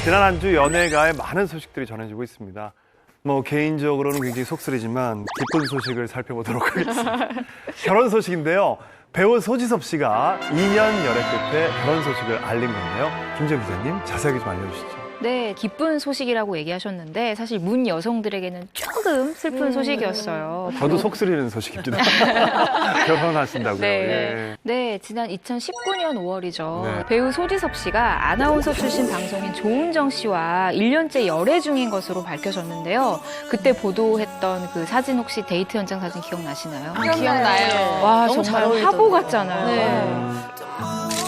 지난 한 주 연예가에 많은 소식들이 전해지고 있습니다. 뭐 개인적으로는 굉장히 속쓰리지만 기쁜 소식을 살펴보도록 하겠습니다. 결혼 소식인데요. 배우 소지섭 씨가 2년 열애 끝에 결혼 소식을 알린 건데요. 김정 기자님 자세하게 좀 알려주시죠. 네, 기쁜 소식이라고 얘기하셨는데 사실 문 여성들에게는 조금 슬픈 소식이었어요. 저도 속쓰리는 소식입니다. 결혼하신다고요. 네. 예. 네, 지난 2019년 5월이죠. 네. 배우 소지섭 씨가 아나운서 출신 방송인 조은정 씨와 1년째 열애 중인 것으로 밝혀졌는데요. 그때 보도했던 그 사진 혹시 데이트 현장 사진 기억나시나요? 기억나요. 와, 너무 잘 정말 어울리던데. 화보 같잖아요. 네.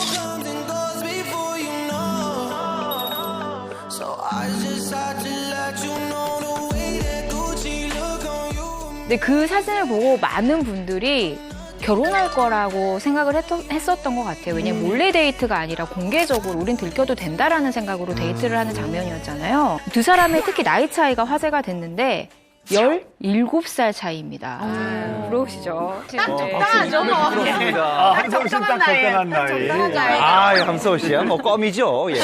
근데 그 사진을 보고 많은 분들이 결혼할 거라고 생각을 했었던 것 같아요. 왜냐면 몰래 데이트가 아니라 공개적으로 우린 들켜도 된다라는 생각으로 데이트를 하는 장면이었잖아요. 두 사람의 특히 나이 차이가 화제가 됐는데 17살 차이입니다. 부러우시죠? 딱 적당하죠. 그렇습니다. 한서울 씨는 딱 적당한 나이. 아, 함서울 씨야 뭐 껌이죠. 예.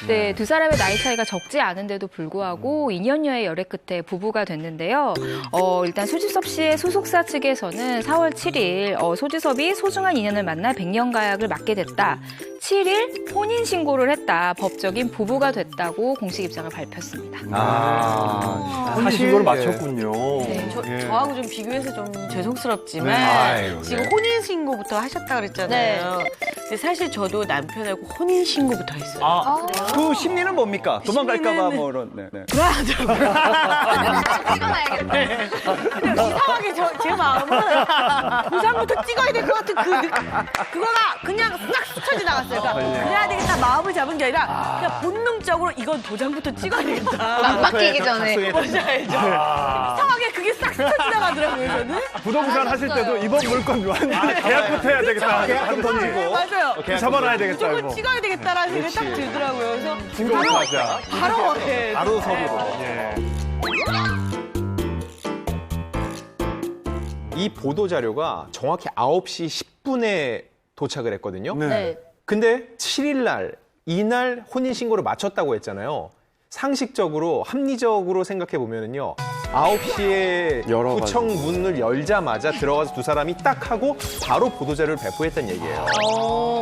네, 두 사람의 나이 차이가 적지 않은데도 불구하고 2년여의 열애 끝에 부부가 됐는데요. 일단 소지섭 씨의 소속사 측에서는 4월 7일 소지섭이 소중한 인연을 만나 100년 가약을 맺게 됐다. 7일 혼인 신고를 했다. 법적인 부부가 됐다고 공식 입장을 밝혔습니다. 사실 이걸 맞췄군요. 네, 저하고 좀 비교해서 좀 죄송스럽지만 네. 아이고, 지금 네. 혼인신고부터 하셨다 그랬잖아요. 근데 사실 저도 남편하고 혼인신고부터 했어요. 그 심리는 뭡니까? 도망갈까봐 심리는- 뭐 이런. 네, 네. 이상하게 제 마음은 도장부터 찍어야 될 것 같은 그거가 그냥 싹 스쳐 지나갔어요. 그러니까 그래야 되겠다 마음을 잡은 게 아니라 그냥 본능적으로 이건 도장부터 찍어야 되겠다. 맞바뀌기 전에. 뭔지 알죠? 이상하게 그게 싹 스쳐 지나가더라고요, 저는. 부동산 하실 때도 이번 물건 완전 계약부터 해야 되겠다. 계약금 던지고 맞아요. 잡아놔야 되겠다. 무조건 이거. 찍어야 되겠다라는 생각이 딱 들더라고요. 그래서 증거부터 하자. 바로 예. 바로 서류로. 예. 이 보도 자료가 정확히 9시 10분에 도착을 했거든요. 네. 근데 7일 날, 이날 혼인신고를 마쳤다고 했잖아요. 상식적으로, 합리적으로 생각해 보면은요. 9시에 구청 문을 열자마자 들어가서 두 사람이 딱 하고 바로 보도 자료를 배포했던 얘기예요.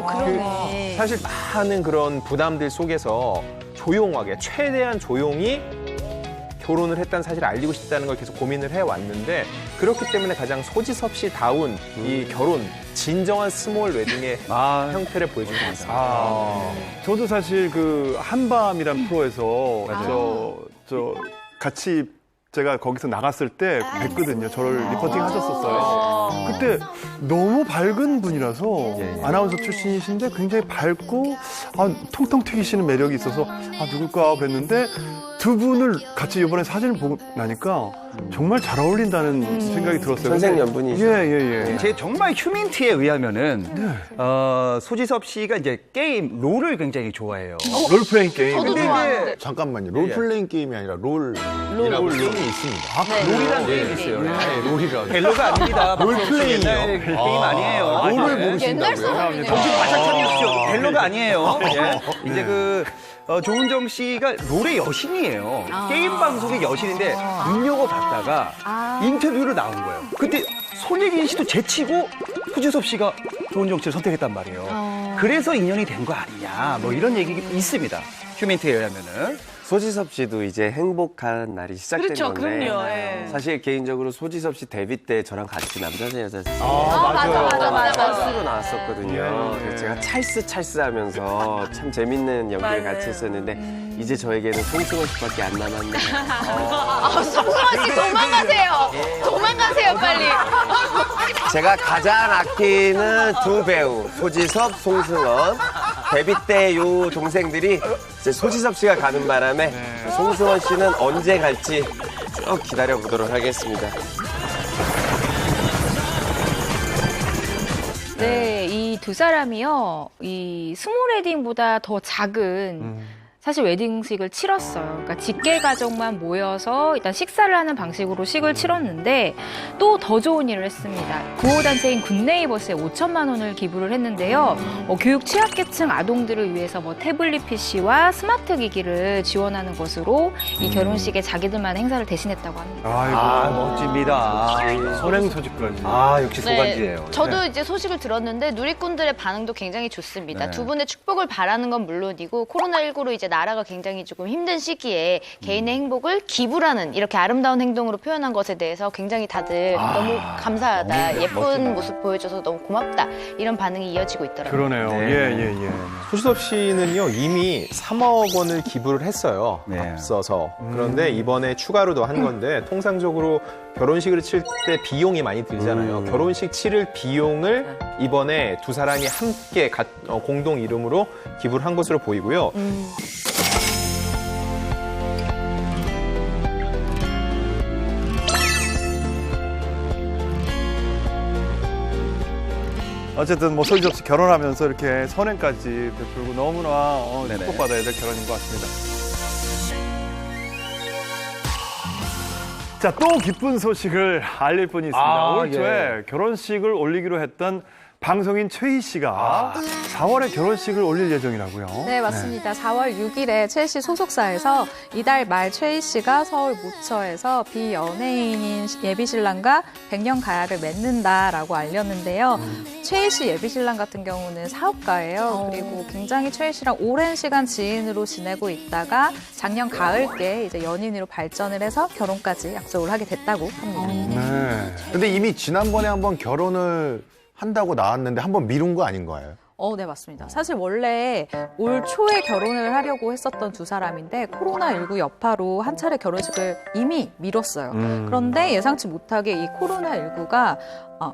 그러네. 사실 많은 그런 부담들 속에서 조용하게, 최대한 조용히 결혼을 했다는 사실을 알리고 싶다는 걸 계속 고민을 해왔는데 그렇기 때문에 가장 소지섭 씨 다운 이 결혼, 진정한 스몰 웨딩의 형태를 보여주고 있습니다. 저도 사실 그 한밤이란 프로에서 저 같이 제가 거기서 나갔을 때 뵀거든요. 저를 리포팅 하셨었어요. 그때 너무 밝은 분이라서 아나운서 출신이신데 굉장히 밝고 통통 튀기시는 매력이 있어서 누굴까 그랬는데 두 분을 같이 이번에 사진을 보고 나니까 정말 잘 어울린다는 생각이 들었어요. 선생연분이시죠. 예. 제 정말 휴민트에 의하면은 소지섭 씨가 이제 게임 롤을 굉장히 좋아해요. 롤플레잉 게임. 근데 이제 잠깐만요. 롤플레잉 게임이 아니라 롤이라고 게임이 있습니다. 롤이라는 게임이 있어요. 네, 롤이라고. 벨로가 아닙니다. 롤플레잉이요? 옛날 게임 아니에요. 롤을 네. 모르신다고요? 정신 바짝 차리십시오. 벨로가 아니에요. 예. 이제 조은정 씨가 롤의 여신이에요. 게임 방송의 여신인데 눈여겨 봤다가 인터뷰로 나온 거예요. 그때 손예진 씨도 제치고 소지섭 씨가 조은정 씨를 선택했단 말이에요. 그래서 인연이 된 거 아니냐. 뭐 이런 얘기 있습니다. 휴민트에 의하면은. 소지섭 씨도 이제 행복한 날이 시작된 그렇죠, 건데 그럼요. 예. 사실 개인적으로 소지섭 씨 데뷔 때 저랑 같이 남자 여자 맞아. 로 나왔었거든요. 그래서 제가 찰스 하면서 참 재밌는 연기를 맞아요. 같이 했었는데 이제 저에게는 송승헌 씨밖에 안 남았네요. 송승헌 씨 도망가세요. 도망가세요, 빨리. 제가 가장 아끼는 두 배우 소지섭, 송승헌. 데뷔 때 요 동생들이 이제 소지섭 씨가 가는 바람에 송승헌 씨는 언제 갈지 쭉 기다려 보도록 하겠습니다. 네, 이 두 사람이요, 이 스몰 웨딩보다 더 작은 사실 웨딩식을 치렀어요. 그러니까 직계 가족만 모여서 일단 식사를 하는 방식으로 식을 치렀는데 또 더 좋은 일을 했습니다. 구호단체인 굿네이버스에 5천만 원을 기부를 했는데요. 교육 취약계층 아동들을 위해서 태블릿 PC와 스마트 기기를 지원하는 것으로 이 결혼식에 자기들만의 행사를 대신했다고 합니다. 아, 멋집니다. 선행 소식까지. 아, 역시 소간지예요. 네, 저도 이제 소식을 들었는데 누리꾼들의 반응도 굉장히 좋습니다. 네. 두 분의 축복을 바라는 건 물론이고 코로나19로 이제 나라가 굉장히 조금 힘든 시기에 개인의 행복을 기부라는 이렇게 아름다운 행동으로 표현한 것에 대해서 굉장히 다들 너무 감사하다. 예쁜 모습 보여줘서 너무 고맙다. 이런 반응이 이어지고 있더라고요. 그러네요. 네. 예. 소지섭 씨는요 이미 3억 원을 기부를 했어요. 네. 앞서서. 그런데 이번에 추가로 더 한 건데 통상적으로 결혼식을 칠 때 비용이 많이 들잖아요. 결혼식 치를 비용을 이번에 두 사람이 함께 공동 이름으로 기부를 한 것으로 보이고요. 어쨌든 소지섭 씨 결혼하면서 이렇게 선행까지 베풀고 너무나 네네. 축복받아야 될 결혼인 것 같습니다. 자, 또 기쁜 소식을 알릴 분이 있습니다. 올 초에 결혼식을 올리기로 했던 방송인 최희 씨가 4월에 결혼식을 올릴 예정이라고요. 네, 맞습니다. 4월 6일에 최희 씨 소속사에서 이달 말 최희 씨가 서울 모처에서 비연예인인 예비신랑과 100년 가약을 맺는다라고 알렸는데요. 최희 씨 예비신랑 같은 경우는 사업가예요. 그리고 굉장히 최희 씨랑 오랜 시간 지인으로 지내고 있다가 작년 가을께 이제 연인으로 발전을 해서 결혼까지 약속을 하게 됐다고 합니다. 네. 근데 이미 지난번에 한번 결혼을 한다고 나왔는데 한번 미룬 거 아닌 거예요? 네, 맞습니다. 사실 원래 올 초에 결혼을 하려고 했었던 두 사람인데 코로나19 여파로 한 차례 결혼식을 이미 미뤘어요. 그런데 예상치 못하게 이 코로나19가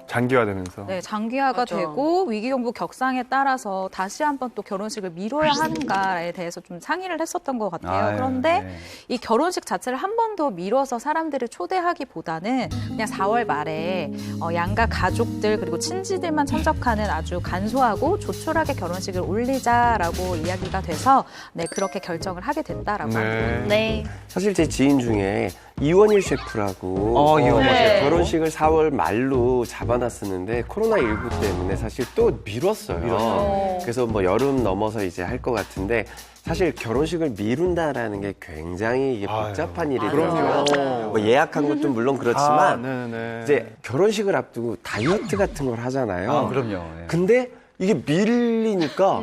장기화되면서. 네, 장기화가 되고 위기경보 격상에 따라서 다시 한번 또 결혼식을 미뤄야 하는가에 대해서 좀 상의를 했었던 것 같아요. 그런데 이 결혼식 자체를 한 번 더 미뤄서 사람들을 초대하기보다는 그냥 4월 말에 양가 가족들 그리고 친지들만 참석하는 아주 간소하고 조촐하게 결혼식을 올리자라고 이야기가 돼서 네, 그렇게 결정을 하게 됐다라고 합니다. 네. 사실 제 지인 중에 이원일 셰프라고 이원일 셰프. 결혼식을 4월 말로 잡아놨었는데 코로나19 때문에 사실 또 미뤘어요. 그래서 여름 넘어서 이제 할 것 같은데 사실 결혼식을 미룬다라는 게 굉장히 이게 복잡한 일이더라고요. 예약한 것도 물론 그렇지만 네네. 이제 결혼식을 앞두고 다이어트 같은 걸 하잖아요. 그럼요. 예. 근데 이게 밀리니까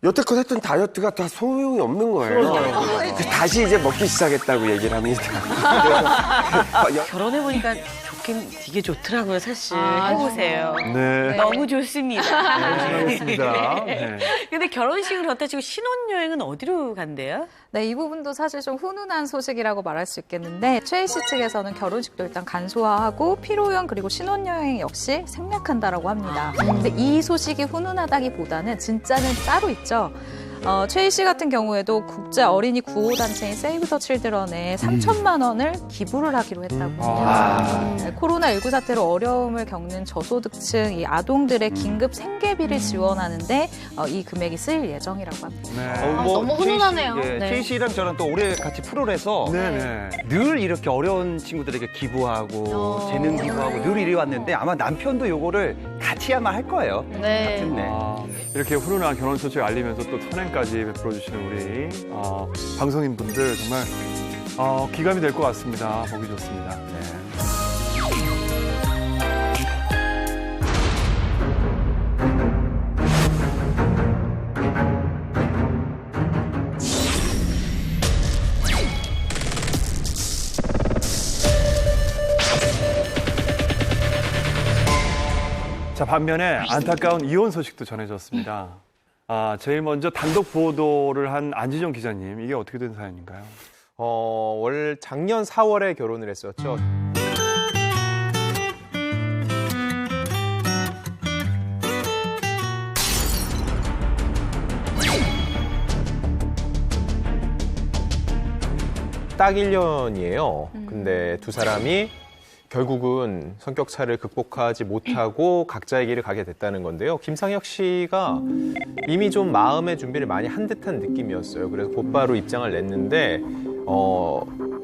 여태껏 했던 다이어트가 다 소용이 없는 거예요. 그래서 다시 이제 먹기 시작했다고 얘기를 합니다. 결혼해보니까 되게 좋더라고요, 사실. 해보세요. 네. 너무 좋습니다. 좋습니다. 네. 근데 결혼식을 그렇다 치고 신혼여행은 어디로 간대요? 네, 이 부분도 사실 좀 훈훈한 소식이라고 말할 수 있겠는데 최희 씨 측에서는 결혼식도 일단 간소화하고 피로연 그리고 신혼여행 역시 생략한다라고 합니다. 근데 이 소식이 훈훈하다기보다는 진짜는 따로 있죠. 최희 씨 같은 경우에도 국제 어린이 구호단체인 세이브 더 칠드런에 3천만 원을 기부를 하기로 했다고 합니다. 네, 코로나19 사태로 어려움을 겪는 저소득층 이 아동들의 긴급 생계비를 지원하는데 이 금액이 쓰일 예정이라고 합니다. 네. 너무 훈훈하네요. 최희 씨, 네. 최희 씨랑 저랑 또 올해 같이 프로를 해서 네네. 늘 이렇게 어려운 친구들에게 기부하고 재능 기부하고 늘 이래 왔는데 아마 남편도 요거를 같이 아마 할 거예요. 네. 같은 네. 이렇게 훈훈한 결혼 소식 알리면서 또 선행까지 베풀어주시는 우리 방송인 분들 정말 기감이 될 것 같습니다. 보기 좋습니다. 자, 반면에 안타까운 이혼 소식도 전해졌습니다. 제일 먼저 단독 보도를 한 안지정 기자님, 이게 어떻게 된 사연인가요? 월 작년 4월에 결혼을 했었죠. 딱 1년이에요. 근데 두 사람이 결국은 성격차를 극복하지 못하고 각자의 길을 가게 됐다는 건데요. 김상혁 씨가 이미 좀 마음의 준비를 많이 한 듯한 느낌이었어요. 그래서 곧바로 입장을 냈는데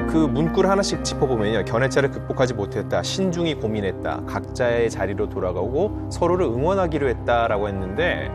그 문구를 하나씩 짚어보면요. 견해차를 극복하지 못했다. 신중히 고민했다. 각자의 자리로 돌아가고 서로를 응원하기로 했다라고 했는데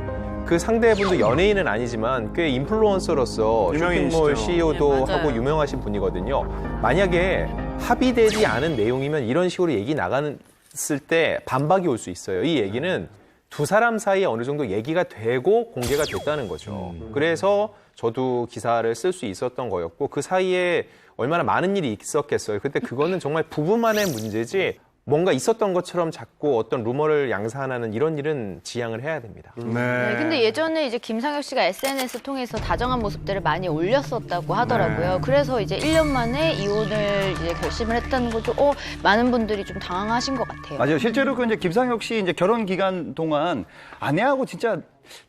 그 상대분도 연예인은 아니지만 꽤 인플루언서로서 유명인이시죠. 쇼핑몰 CEO도 네, 맞아요. 하고 유명하신 분이거든요. 만약에 합의되지 않은 내용이면 이런 식으로 얘기 나갔을 때 반박이 올 수 있어요. 이 얘기는 두 사람 사이에 어느 정도 얘기가 되고 공개가 됐다는 거죠. 그래서 저도 기사를 쓸 수 있었던 거였고 그 사이에 얼마나 많은 일이 있었겠어요. 근데 그거는 정말 부부만의 문제지 뭔가 있었던 것처럼 자꾸 어떤 루머를 양산하는 이런 일은 지양을 해야 됩니다. 네, 근데 예전에 이제 김상혁 씨가 SNS 통해서 다정한 모습들을 많이 올렸었다고 하더라고요. 그래서 이제 1년 만에 이혼을 이제 결심을 했다는 거죠. 많은 분들이 좀 당황하신 것 같아요. 맞아요. 실제로 그 이제 김상혁 씨 이제 결혼 기간 동안 아내하고 진짜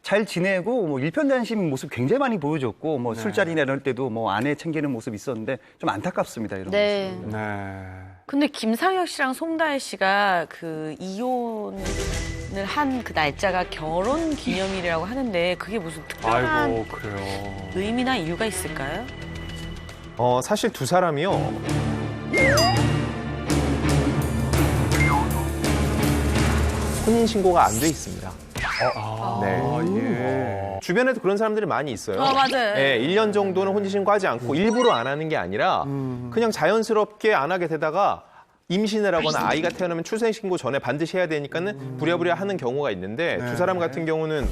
잘 지내고 뭐 일편단심 모습 굉장히 많이 보여줬고 뭐 술자리나 이럴 때도 뭐 아내 챙기는 모습 있었는데 좀 안타깝습니다. 이런 네. 모습. 네. 근데 김상혁 씨랑 송다혜 씨가 그 이혼을 한 그 날짜가 결혼 기념일이라고 하는데 그게 무슨 특별한 아이고, 그래요. 의미나 이유가 있을까요? 사실 두 사람이요. 혼인신고가 안 돼 있습니다. 네. 주변에도 그런 사람들이 많이 있어요. 맞아요. 네, 1년 정도는 혼인신고하지 않고 일부러 안 하는 게 아니라 그냥 자연스럽게 안 하게 되다가 임신을 하거나 아이가 태어나면 출생신고 전에 반드시 해야 되니까는 부랴부랴 하는 경우가 있는데 두 사람 같은 경우는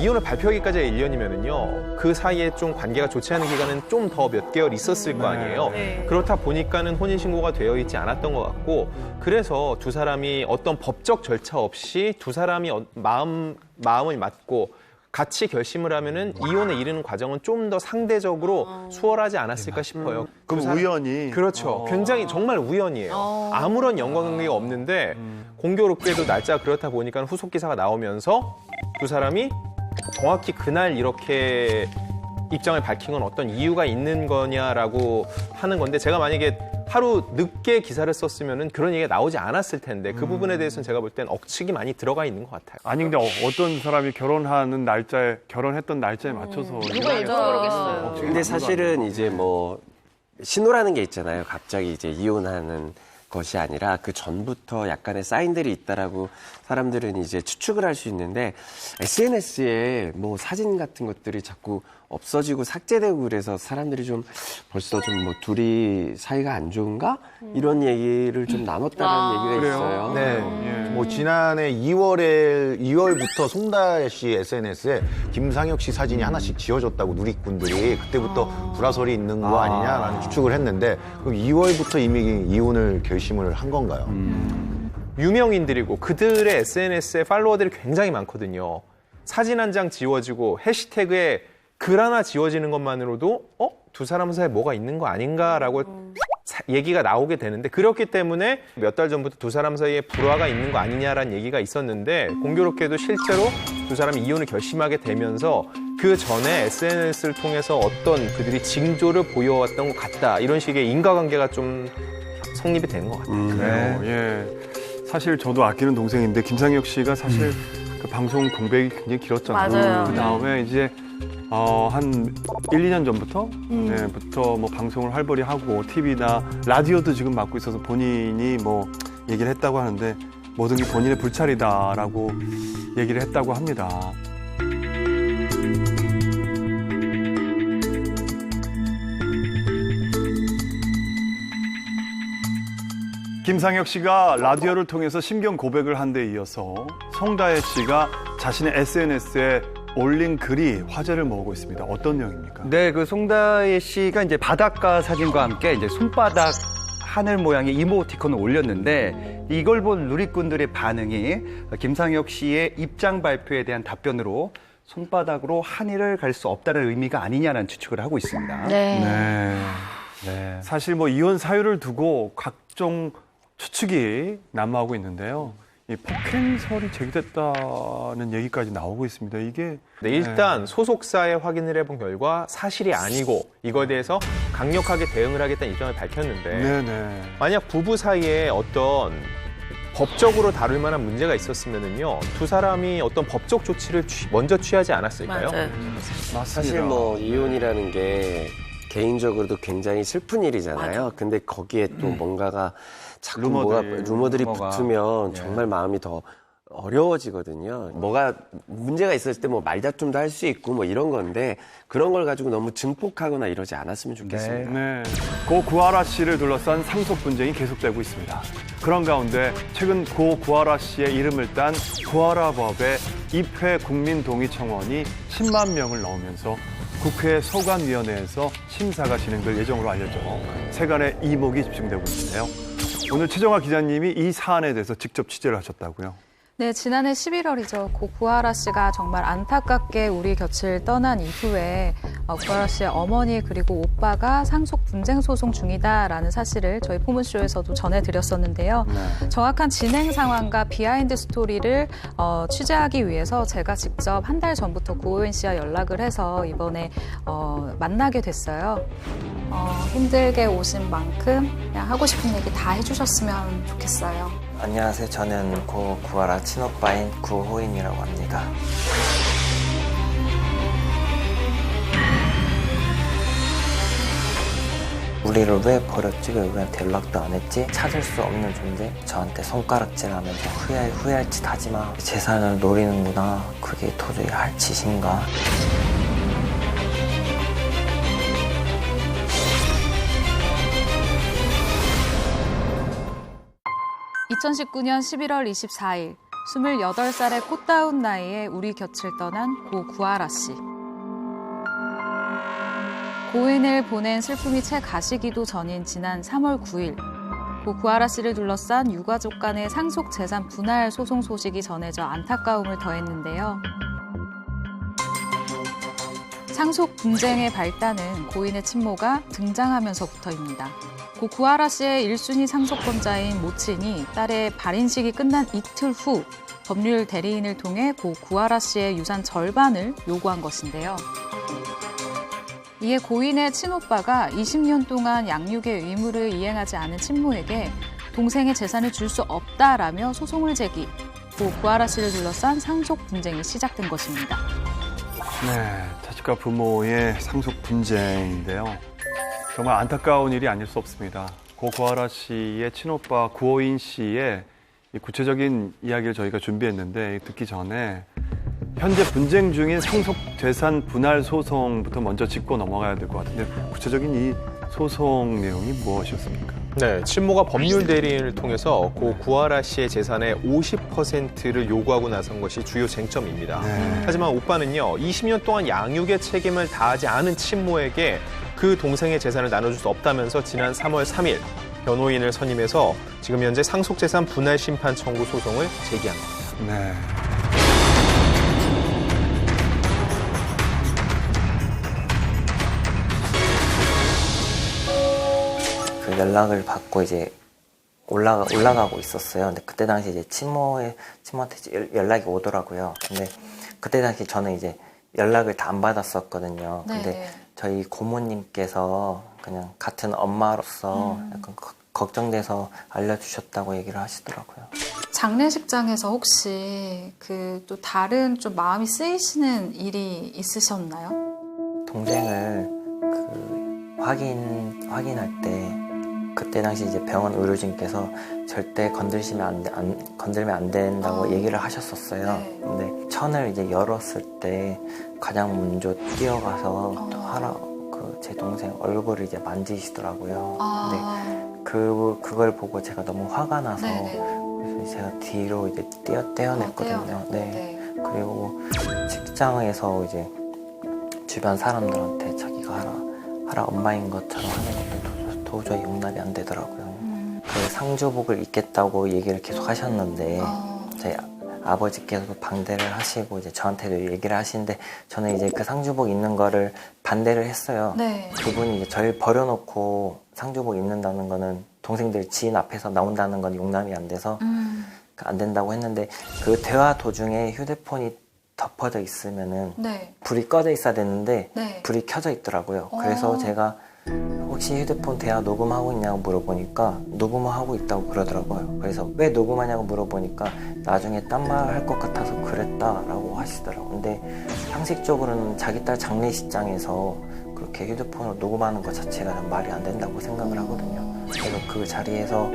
이혼을 발표하기까지가 1년이면은요, 그 사이에 좀 관계가 좋지 않은 기간은 좀 더 몇 개월 있었을 거 아니에요. 그렇다 보니까는 혼인신고가 되어 있지 않았던 것 같고, 그래서 두 사람이 어떤 법적 절차 없이 두 사람이 마음을 맞고 같이 결심을 하면은 이혼에 이르는 과정은 좀 더 상대적으로 수월하지 않았을까 싶어요. 그럼 우연히. 그렇죠. 굉장히 정말 우연이에요. 아무런 연관관계가 없는데 공교롭게도 날짜가 그렇다 보니까 후속 기사가 나오면서 두 사람이 정확히 그날 이렇게 입장을 밝힌 건 어떤 이유가 있는 거냐라고 하는 건데, 제가 만약에 하루 늦게 기사를 썼으면은 그런 얘기가 나오지 않았을 텐데 그 부분에 대해서는 제가 볼 땐 억측이 많이 들어가 있는 것 같아요. 아니 근데 어떤 사람이 결혼했던 날짜에 맞춰서 누가 일부러 그러겠어요. 근데 사실은 이제 뭐 신호라는 게 있잖아요. 갑자기 이제 이혼하는 것이 아니라 그 전부터 약간의 사인들이 있다라고 사람들은 이제 추측을 할 수 있는데, SNS에 뭐 사진 같은 것들이 자꾸 없어지고 삭제되고 그래서 사람들이 좀 벌써 좀 뭐 둘이 사이가 안 좋은가? 이런 얘기를 좀 나눴다는 얘기가 있어요. 네. 뭐 지난해 2월부터 송다혜 씨 SNS에 김상혁 씨 사진이 하나씩 지워졌다고 누리꾼들이 그때부터 불화설이 있는 거 아니냐라는 추측을 했는데, 그럼 2월부터 이미 이혼을 결심을 한 건가요? 유명인들이고 그들의 SNS에 팔로워들이 굉장히 많거든요. 사진 한 장 지워지고 해시태그에 글 하나 지워지는 것만으로도 두 사람 사이에 뭐가 있는 거 아닌가라고 얘기가 나오게 되는데, 그렇기 때문에 몇 달 전부터 두 사람 사이에 불화가 있는 거 아니냐라는 얘기가 있었는데, 공교롭게도 실제로 두 사람이 이혼을 결심하게 되면서 그 전에 SNS를 통해서 어떤 그들이 징조를 보여왔던 것 같다, 이런 식의 인과관계가 좀 성립이 된 것 같아요. 그래요. 예. 사실 저도 아끼는 동생인데 김상혁 씨가 사실 그 방송 공백이 굉장히 길었잖아요. 맞아요. 그 다음에 이제 한 1, 2년 전부터 부터 뭐 방송을 활발히 하고 TV나 라디오도 지금 맡고 있어서 본인이 뭐 얘기를 했다고 하는데 모든 게 본인의 불찰이다라고 얘기를 했다고 합니다. 김상혁 씨가 라디오를 통해서 심경 고백을 한 데 이어서 송다혜 씨가 자신의 SNS에 올린 글이 화제를 모으고 있습니다. 어떤 내용입니까? 네, 그 송다혜 씨가 이제 바닷가 사진과 함께 이제 손바닥 하늘 모양의 이모티콘을 올렸는데, 이걸 본 누리꾼들의 반응이 김상혁 씨의 입장 발표에 대한 답변으로 손바닥으로 하늘을 갈 수 없다는 의미가 아니냐는 추측을 하고 있습니다. 네. 사실 뭐 이혼 사유를 두고 각종 추측이 난무하고 있는데요. 이 폭행설이 제기됐다는 얘기까지 나오고 있습니다. 이게 네, 일단 소속사에 확인을 해본 결과 사실이 아니고 이거에 대해서 강력하게 대응을 하겠다는 입장을 밝혔는데 네네. 만약 부부 사이에 어떤 법적으로 다룰 만한 문제가 있었으면은요 두 사람이 어떤 법적 조치를 먼저 취하지 않았을까요? 맞아요. 맞습니다. 사실 뭐 이혼이라는 게 개인적으로도 굉장히 슬픈 일이잖아요. 근데 거기에 또 뭔가가 자꾸 루머들이 루머가. 붙으면 정말 마음이 더 어려워지거든요. 뭐가 문제가 있었을 때 뭐 말다툼도 할 수 있고 뭐 이런 건데 그런 걸 가지고 너무 증폭하거나 이러지 않았으면 좋겠습니다. 네. 고 구하라 씨를 둘러싼 상속 분쟁이 계속되고 있습니다. 그런 가운데 최근 고 구하라 씨의 이름을 딴 구하라법의 입회 국민동의청원이 10만 명을 넘으면서 국회 소관위원회에서 심사가 진행될 예정으로 알려져 세간의 이목이 집중되고 있는데요. 오늘 최정화 기자님이 이 사안에 대해서 직접 취재를 하셨다고요? 네, 지난해 11월이죠. 고 구하라 씨가 정말 안타깝게 우리 곁을 떠난 이후에 구하라 씨의 어머니 그리고 오빠가 상속 분쟁 소송 중이다라는 사실을 저희 포문쇼에서도 전해드렸었는데요. 정확한 진행 상황과 비하인드 스토리를 취재하기 위해서 제가 직접 한 달 전부터 고호인 씨와 연락을 해서 이번에 만나게 됐어요. 힘들게 오신 만큼 그냥 하고 싶은 얘기 다 해주셨으면 좋겠어요. 안녕하세요. 저는 고 구하라 친오빠인 구호인이라고 합니다. 우리를 왜 버렸지? 왜 우리한테 연락도 안 했지? 찾을 수 없는 존재? 저한테 손가락질하면서 후회할 짓 하지 마. 재산을 노리는구나. 그게 도저히 할 짓인가? 2019년 11월 24일 28살의 꽃다운 나이에 우리 곁을 떠난 고 구하라 씨. 고인을 보낸 슬픔이 채 가시기도 전인 지난 3월 9일 고 구하라 씨를 둘러싼 유가족 간의 상속 재산 분할 소송 소식이 전해져 안타까움을 더했는데요. 상속 분쟁의 발단은 고인의 친모가 등장하면서부터입니다. 고 구하라 씨의 1순위 상속권자인 모친이 딸의 발인식이 끝난 이틀 후 법률 대리인을 통해 고 구하라 씨의 유산 절반을 요구한 것인데요. 이에 고인의 친오빠가 20년 동안 양육의 의무를 이행하지 않은 친모에게 동생의 재산을 줄 수 없다라며 소송을 제기, 고 구하라 씨를 둘러싼 상속 분쟁이 시작된 것입니다. 네, 자식과 부모의 상속 분쟁인데요. 정말 안타까운 일이 아닐 수 없습니다. 고 구하라 씨의 친오빠 구호인 씨의 이 구체적인 이야기를 저희가 준비했는데 듣기 전에 현재 분쟁 중인 상속 재산 분할 소송부터 먼저 짚고 넘어가야 될 것 같은데 구체적인 이 소송 내용이 무엇이었습니까? 네, 친모가 법률 대리인을 통해서 고 구하라 씨의 재산의 50%를 요구하고 나선 것이 주요 쟁점입니다. 하지만 오빠는요, 20년 동안 양육의 책임을 다하지 않은 친모에게 그 동생의 재산을 나눠줄 수 없다면서 지난 3월 3일 변호인을 선임해서 지금 현재 상속재산 분할 심판 청구 소송을 제기한 겁니다. 네. 그 연락을 받고 이제 올라가고 있었어요. 근데 그때 당시 이제 친모한테 연락이 오더라고요. 근데 그때 당시 저는 이제 연락을 다 안 받았었거든요. 근데 저희 고모님께서 그냥 같은 엄마로서 약간 걱정돼서 알려주셨다고 얘기를 하시더라고요. 장례식장에서 혹시 그 또 다른 좀 마음이 쓰이시는 일이 있으셨나요? 동생을 그 확인할 때 그때 당시 이제 병원 의료진께서 절대 건들면 안 된다고 얘기를 하셨었어요. 근데 천을 이제 열었을 때 가장 먼저 뛰어가서 제 동생 얼굴을 이제 만지시더라고요. 근데 그걸 보고 제가 너무 화가 나서 그래서 제가 뒤로 이제 떼어냈거든요. 그리고 직장에서 이제 주변 사람들한테 자기가 하라 엄마인 것처럼 하는 것도 도저히 용납이 안 되더라고요. 그 상주복을 입겠다고 얘기를 계속 하셨는데 저희 아버지께서도 반대를 하시고 이제 저한테도 얘기를 하시는데 저는 이제 그 상주복 입는 거를 반대를 했어요. 그분이 이제 저를 버려놓고 상주복 입는다는 거는 동생들 지인 앞에서 나온다는 건 용납이 안 돼서 안 된다고 했는데 그 대화 도중에 휴대폰이 덮어져 있으면은 네. 불이 꺼져 있어야 되는데 네. 불이 켜져 있더라고요. 그래서 제가 혹시 휴대폰 대화 녹음하고 있냐고 물어보니까 녹음하고 있다고 그러더라고요. 그래서 왜 녹음하냐고 물어보니까 나중에 딴 말 할 것 같아서 그랬다라고 하시더라고요. 근데 상식적으로는 자기 딸 장례식장에서 그렇게 휴대폰으로 녹음하는 것 자체가 말이 안 된다고 생각을 하거든요. 그래서 그 자리에서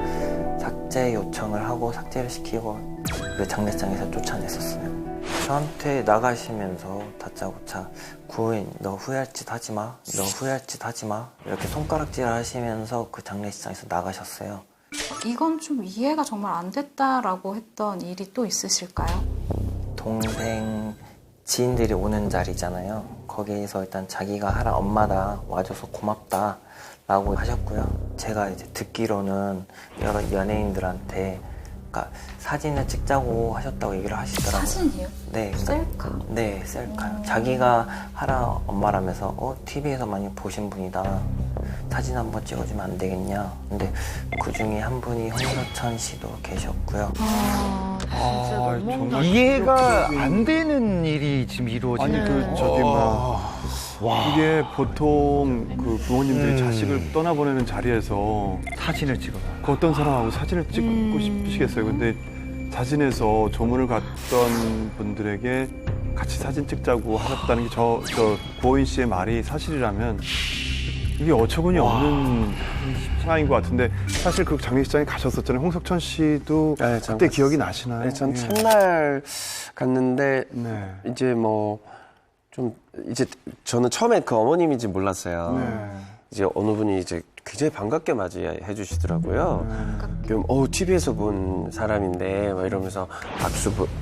삭제 요청을 하고 삭제를 시키고 그 장례식장에서 쫓아냈었어요. 저한테 나가시면서 다짜고짜 구인 너 후회할 짓 하지 마, 너 후회할 짓 하지 마 이렇게 손가락질을 하시면서 그 장례식장에서 나가셨어요. 이건 좀 이해가 정말 안 됐다라고 했던 일이 또 있으실까요? 동생 지인들이 오는 자리잖아요. 거기에서 일단 자기가 하라 엄마다 와줘서 고맙다라고 하셨고요. 제가 이제 듣기로는 여러 연예인들한테 그러니까 사진을 찍자고 하셨다고 얘기를 하시더라고요. 사진이요? 네. 셀카? 네, 셀카요. 자기가 하라 엄마라면서 TV에서 많이 보신 분이다. 사진 한번 찍어주면 안 되겠냐. 근데 그 중에 한 분이 홍서천 씨도 계셨고요. 정말 이해가 안 되는 일이 지금 이루어지는 아니 저기 이게 보통 그 부모님들이 자식을 떠나보내는 자리에서 사진을 찍어라. 그 어떤 사람하고 사진을 찍고 싶으시겠어요. 근데 자진해서 조문을 갔던 분들에게 같이 사진 찍자고 하셨다는 게 저 구호인 씨의 말이 사실이라면 이게 어처구니 없는 상황인 것 같은데 사실 그 장례식장에 가셨었잖아요. 홍석천 씨도 네, 그때 기억이 나시나요? 네, 전 첫날 갔는데 네. 이제 뭐 좀 이제 저는 처음에 그 어머님인지 몰랐어요. 네. 이제 어느 분이 이제 굉장히 반갑게 맞이해 주시더라고요. 그럼 TV에서 본 사람인데 막 이러면서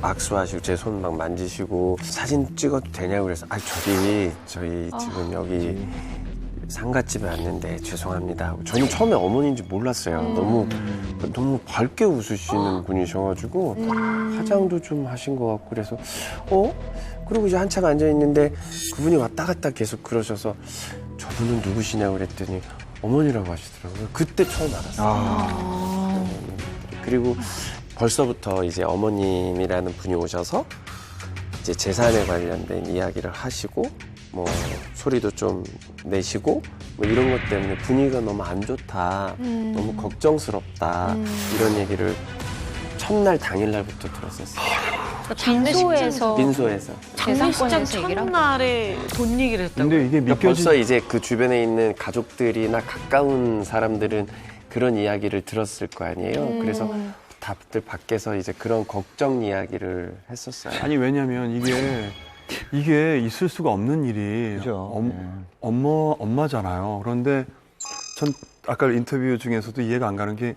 악수하시고 제 손 막 만지시고 사진 찍어도 되냐고 그래서 저희 지금 여기 상갓집에 왔는데 죄송합니다. 저는 처음에 어머니인지 몰랐어요. 너무 밝게 웃으시는 분이셔가지고 화장도 좀 하신 것 같고 그래서 그리고 이제 한참 앉아 있는데 그분이 왔다 갔다 계속 그러셔서 저분은 누구시냐고 그랬더니 어머니라고 하시더라고요. 그때 처음 알았어요. 그리고 벌써부터 이제 어머님이라는 분이 오셔서 이제 재산에 관련된 이야기를 하시고 뭐 소리도 좀 내시고 뭐 이런 것 때문에 분위기가 너무 안 좋다, 너무 걱정스럽다 이런 얘기를 첫날 당일날부터 들었었어요. 장소에서 민소에서. 장례식장 첫날에 돈 얘기를 했다고. 근데 이게 그러니까 벌써 이제 그 주변에 있는 가족들이나 가까운 사람들은 그런 이야기를 들었을 거 아니에요. 그래서 다들 밖에서 이제 그런 걱정 이야기를 했었어요. 아니 왜냐면 이게 있을 수가 없는 일이 그죠. 엄마잖아요. 그런데 전 아까 인터뷰 중에서도 이해가 안 가는 게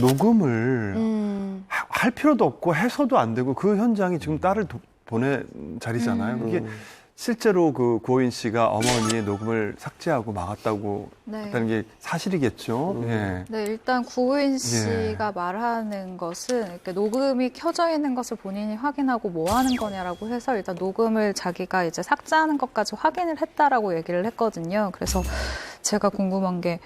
녹음을 할 필요도 없고 해서도 안 되고 그 현장이 지금 딸을 보낸 자리잖아요. 그게 실제로 그 구호인 씨가 어머니의 녹음을 삭제하고 막았다고 했다는 게 사실이겠죠. 예. 네, 일단 구우인 씨가 말하는 것은 이렇게 녹음이 켜져 있는 것을 본인이 확인하고 뭐 하는 거냐라고 해서 일단 녹음을 자기가 이제 삭제하는 것까지 확인을 했다라고 얘기를 했거든요. 그래서 제가 궁금한 게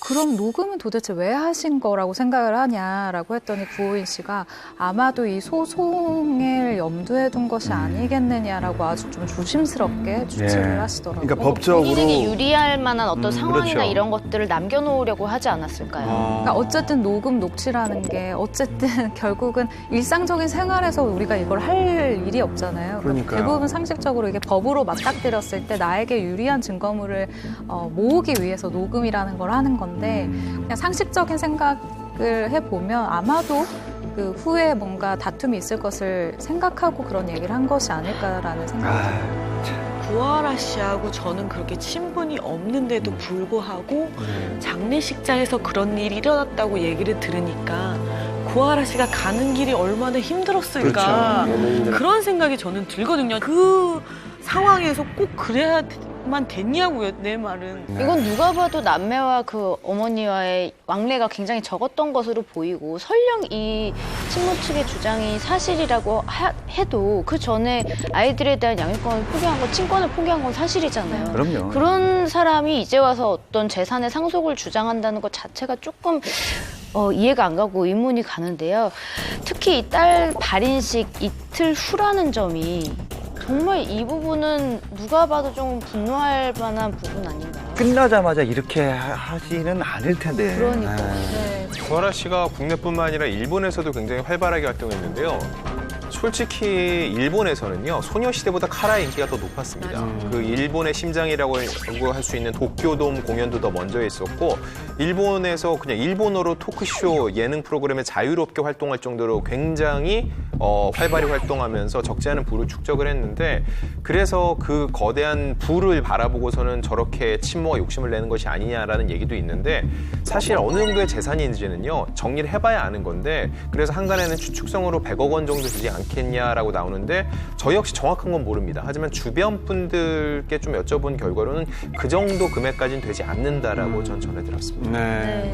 그럼 녹음은 도대체 왜 하신 거라고 생각을 하냐라고 했더니 구호인 씨가 아마도 이 소송을 염두에 둔 것이 아니겠느냐라고 아주 좀 조심스럽게 추측을 하시더라고요. 그러니까 법적으로 본인에게 유리할 만한 어떤 상황이나 그렇죠. 이런 것들을 남겨놓으려고 하지 않았을까요? 그러니까 어쨌든 녹음 녹취라는 게 어쨌든 결국은 일상적인 생활에서 우리가 이걸 할 일이 없잖아요. 그러니까요. 대부분 상식적으로 이게 법으로 맞닥뜨렸을 때 나에게 유리한 증거물을 모으기 위해서 녹음이라는 걸 하는 건데 그냥 상식적인 생각을 해보면 아마도 그 후에 뭔가 다툼이 있을 것을 생각하고 그런 얘기를 한 것이 아닐까라는 생각이 들어요. 구하라 씨하고 저는 그렇게 친분이 없는데도 불구하고 장례식장에서 그런 일이 일어났다고 얘기를 들으니까 구하라 씨가 가는 길이 얼마나 힘들었을까 그런 생각이 저는 들거든요. 그 상황에서 꼭 그래야만 됐냐고요, 내 말은. 이건 누가 봐도 남매와 그 어머니와의 왕래가 굉장히 적었던 것으로 보이고 설령 이 친모 측의 주장이 사실이라고 해도 그 전에 아이들에 대한 양육권을 포기한 건 친권을 포기한 건 사실이잖아요. 그럼요. 그런 사람이 이제 와서 어떤 재산의 상속을 주장한다는 것 자체가 조금 이해가 안 가고 의문이 가는데요. 특히 이 딸 발인식 이틀 후라는 점이 정말 이 부분은 누가 봐도 좀 분노할 만한 부분 아닌가요? 끝나자마자 이렇게 하지는 않을 텐데. 그러니까. 구하라 씨가 국내뿐만 아니라 일본에서도 굉장히 활발하게 활동했는데요. 솔직히 일본에서는요, 소녀시대보다 카라의 인기가 더 높았습니다. 그 일본의 심장이라고 할 수 있는 도쿄돔 공연도 더 먼저 했었고, 일본에서 그냥 일본어로 토크쇼 예능 프로그램에 자유롭게 활동할 정도로 굉장히 활발히 활동하면서 적지 않은 부를 축적을 했는데, 그래서 그 거대한 부를 바라보고서는 저렇게 친모가 욕심을 내는 것이 아니냐라는 얘기도 있는데, 사실 어느 정도의 재산인지는요, 정리를 해봐야 아는 건데, 그래서 한간에는 추측성으로 100억 원 정도 되지 않겠냐라고 나오는데, 저 역시 정확한 건 모릅니다. 하지만 주변 분들께 좀 여쭤본 결과로는 그 정도 금액까지는 되지 않는다라고 전 전해 들었습니다. 네.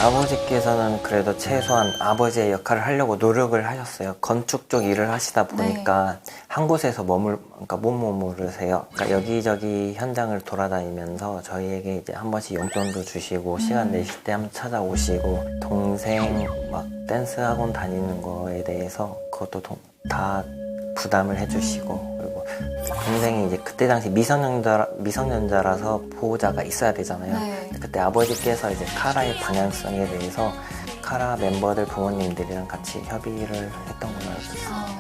아버지께서는 그래도 최소한 아버지의 역할을 하려고 노력을 하셨어요. 건축 쪽 일을 하시다 보니까 한 곳에서 그러니까 못 머무르세요. 그러니까 여기저기 현장을 돌아다니면서 저희에게 이제 한 번씩 용돈도 주시고 시간 내실 때 한번 찾아오시고 동생 막 댄스 학원 다니는 거에 대해서 그것도 다 부담을 해주시고 그리고 동생이 이제 그때 당시 미성년자라서 보호자가 있어야 되잖아요. 그때 아버지께서 이제 카라의 방향성에 대해서 카라 멤버들 부모님들이랑 같이 협의를 했던 걸로 알고 있어요.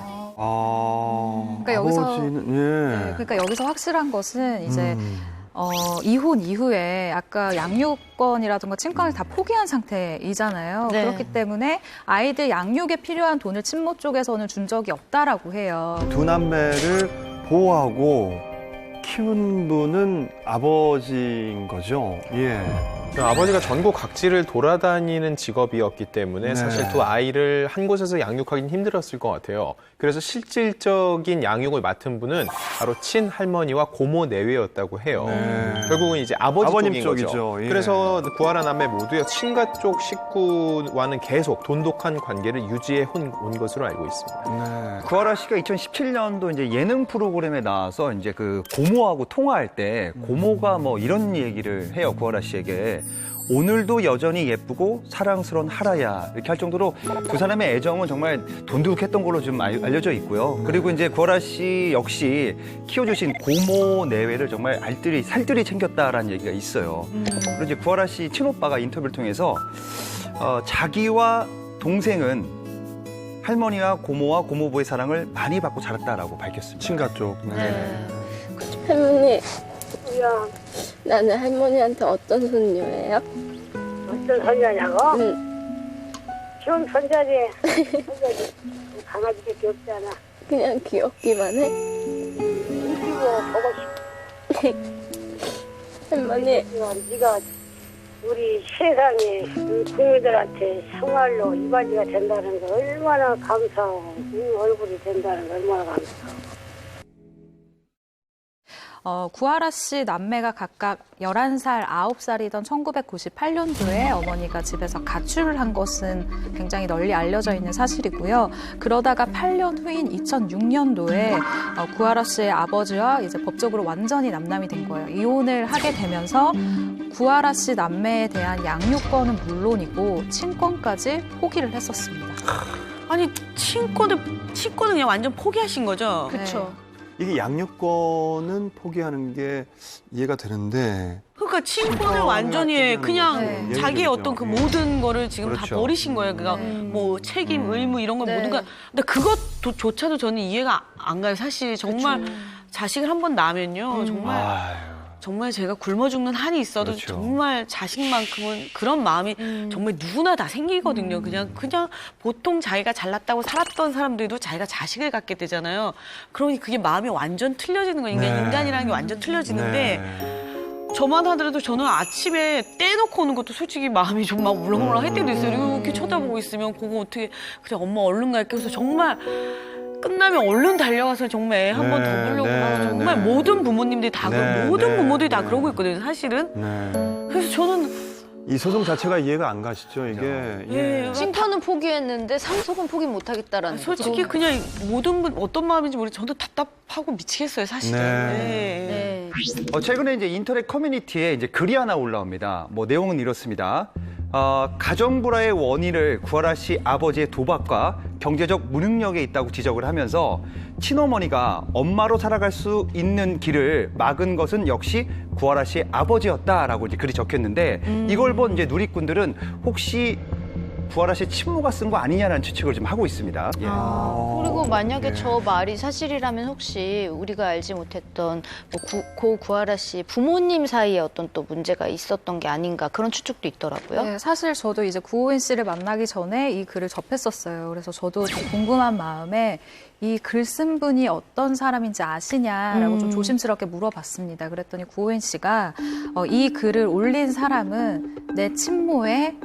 그러니까 여기서 아버지는, 그러니까 여기서 확실한 것은 이제 이혼 이후에 아까 양육권이라든가 친권을 다 포기한 상태이잖아요. 네. 그렇기 때문에 아이들 양육에 필요한 돈을 친모 쪽에서는 준 적이 없다라고 해요. 두 남매를 보호하고 키운 분은 아버지인 거죠. 예. 아버지가 전국 각지를 돌아다니는 직업이었기 때문에 네. 사실 두 아이를 한 곳에서 양육하기는 힘들었을 것 같아요. 그래서 실질적인 양육을 맡은 분은 바로 친할머니와 고모 내외였다고 해요. 결국은 이제 아버님 쪽인 거죠. 쪽이죠. 예. 그래서 구하라 남매 모두요, 친가 쪽 식구와는 계속 돈독한 관계를 유지해 온 것으로 알고 있습니다. 구하라 씨가 2017년도 이제 예능 프로그램에 나와서 이제 그 고모하고 통화할 때 고모가 뭐 이런 얘기를 해요. 구하라 씨에게. 오늘도 여전히 예쁘고 사랑스러운 하라야 이렇게 할 정도로 두 사람의 애정은 정말 돈독했던 걸로 좀 알려져 있고요. 그리고 이제 구하라 씨 역시 키워주신 고모 내외를 정말 살뜰히 챙겼다라는 얘기가 있어요. 그리고 이제 구하라 씨 친오빠가 인터뷰를 통해서 자기와 동생은 할머니와 고모와 고모부의 사랑을 많이 받고 자랐다라고 밝혔습니다. 친가 쪽. 할머니, 나는 할머니한테 어떤 손녀예요? 어떤 손자냐고? 응. 좋은 손자지. 손자지. 강아지밖에 없잖아. 그냥 귀엽기만 해? 이거 보고 싶어. 할머니. 네가 우리 세상에 국민들한테 생활로 이바지가 된다는 거 얼마나 감사하고 얼굴이 된다는 거 얼마나 감사하고. 구하라 씨 남매가 각각 11살, 9살이던 1998년도에 어머니가 집에서 가출을 한 것은 굉장히 널리 알려져 있는 사실이고요. 그러다가 8년 후인 2006년도에 구하라 씨의 아버지와 이제 법적으로 완전히 남남이 된 거예요. 이혼을 하게 되면서 구하라 씨 남매에 대한 양육권은 물론이고 친권까지 포기를 했었습니다. 아니 친권을 그냥 완전 포기하신 거죠? 그렇죠. 이게 양육권은 포기하는 게 이해가 되는데. 그러니까 친권을 완전히 그냥 자기의 어떤 그 모든 거를 지금 다 버리신 거예요. 그러니까 뭐 책임, 의무 이런 걸 모든 거. 근데 그것조차도 저는 이해가 안 가요. 사실 정말 자식을 한 번 낳으면요. 정말 제가 굶어 죽는 한이 있어도 정말 자식만큼은 그런 마음이 정말 누구나 다 생기거든요. 그냥 보통 자기가 잘났다고 살았던 사람들도 자기가 자식을 갖게 되잖아요. 그러니 그게 마음이 완전 틀려지는 거예요. 인간이라는 게 완전 틀려지는데 저만 하더라도 저는 아침에 떼놓고 오는 것도 솔직히 마음이 좀 막 울렁울렁 할 때도 있어요. 이렇게 쳐다보고 있으면 그거 어떻게 그래 엄마 얼른 갈게 해서 정말 끝나면 얼른 달려가서 정말 애 한 번 더 보려고 하고 정말 모든 부모님들이 다 모든 부모들이 다 그러고 있거든요, 사실은. 그래서 저는 이 소송 자체가 이해가 안 가시죠, 이게. 예. 칭찬은 포기했는데 상속은 포기 못하겠다라는 솔직히 거죠. 그냥 모든 분 어떤 마음인지 모르겠는데 저도 답답하고 미치겠어요, 사실은. 네. 최근에 이제 인터넷 커뮤니티에 이제 글이 하나 올라옵니다. 뭐 내용은 이렇습니다. 가정불화의 원인을 구하라 씨 아버지의 도박과 경제적 무능력에 있다고 지적을 하면서 친어머니가 엄마로 살아갈 수 있는 길을 막은 것은 역시 구하라 씨의 아버지였다라고 이제 글이 적혔는데 이걸 본 이제 누리꾼들은 혹시 구하라 씨의 친모가 쓴 거 아니냐라는 추측을 좀 하고 있습니다. 예. 그리고 만약에 저 말이 사실이라면 혹시 우리가 알지 못했던 고 구하라 씨 부모님 사이에 어떤 또 문제가 있었던 게 아닌가 그런 추측도 있더라고요. 네, 사실 저도 이제 구호인 씨를 만나기 전에 이 글을 접했었어요. 그래서 저도 좀 궁금한 마음에 이 글 쓴 분이 어떤 사람인지 아시냐라고 좀 조심스럽게 물어봤습니다. 그랬더니 구호인 씨가 이 글을 올린 사람은 내 친모의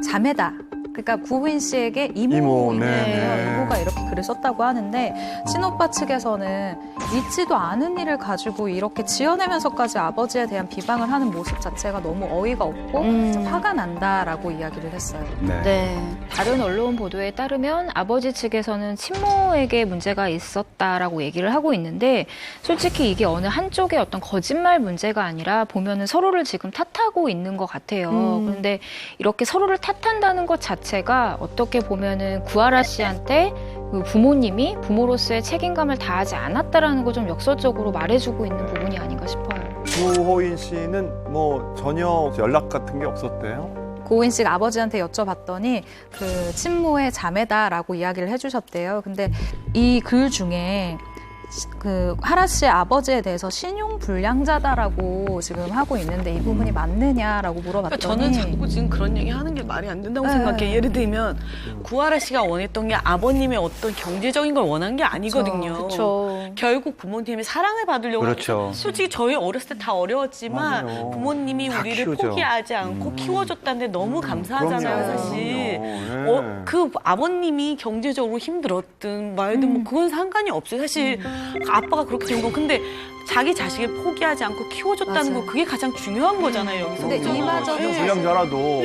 자매다. 그러니까 구호인 씨에게 이모인데요. 이모가 이렇게 글을 썼다고 하는데 친오빠 측에서는 있지도 않은 일을 가지고 이렇게 지어내면서까지 아버지에 대한 비방을 하는 모습 자체가 너무 어이가 없고 화가 난다라고 이야기를 했어요. 다른 언론 보도에 따르면 아버지 측에서는 친모에게 문제가 있었다라고 얘기를 하고 있는데 솔직히 이게 어느 한쪽의 어떤 거짓말 문제가 아니라 보면은 서로를 지금 탓하고 있는 것 같아요. 그런데 이렇게 서로를 탓한다는 것 자체가 어떻게 보면은 구하라 씨한테 그 부모님이 부모로서의 책임감을 다하지 않았다라는 걸 좀 역설적으로 말해주고 있는 부분이 아닌가 싶어요. 구호인 씨는 뭐 전혀 연락 같은 게 없었대요? 고인 씨가 아버지한테 여쭤봤더니 그 친모의 자매다라고 이야기를 해주셨대요. 근데 이 글 중에 그 하라 씨의 아버지에 대해서 신용 불량자다라고 지금 하고 있는데 이 부분이 맞느냐라고 물어봤더니 저는 자꾸 지금 그런 얘기 하는 게 말이 안 된다고 생각해요. 예를 들면 구하라 씨가 원했던 게 아버님의 어떤 경제적인 걸 원한 게 아니거든요. 그렇죠. 결국 부모님의 사랑을 받으려고 그렇죠. 솔직히 저희 어렸을 때 다 어려웠지만 맞아요. 부모님이 다 우리를 키우죠. 포기하지 않고 키워줬다는데 너무 감사하잖아요, 그럼요. 사실. 그럼요. 그 아버님이 경제적으로 힘들었든 말든 뭐 그건 상관이 없어요. 사실 아빠가 그렇게 된 건 근데 자기 자식을 포기하지 않고 키워줬다는 거 그게 가장 중요한 거잖아요. 여기서. 근데 이마저도 불량자라도.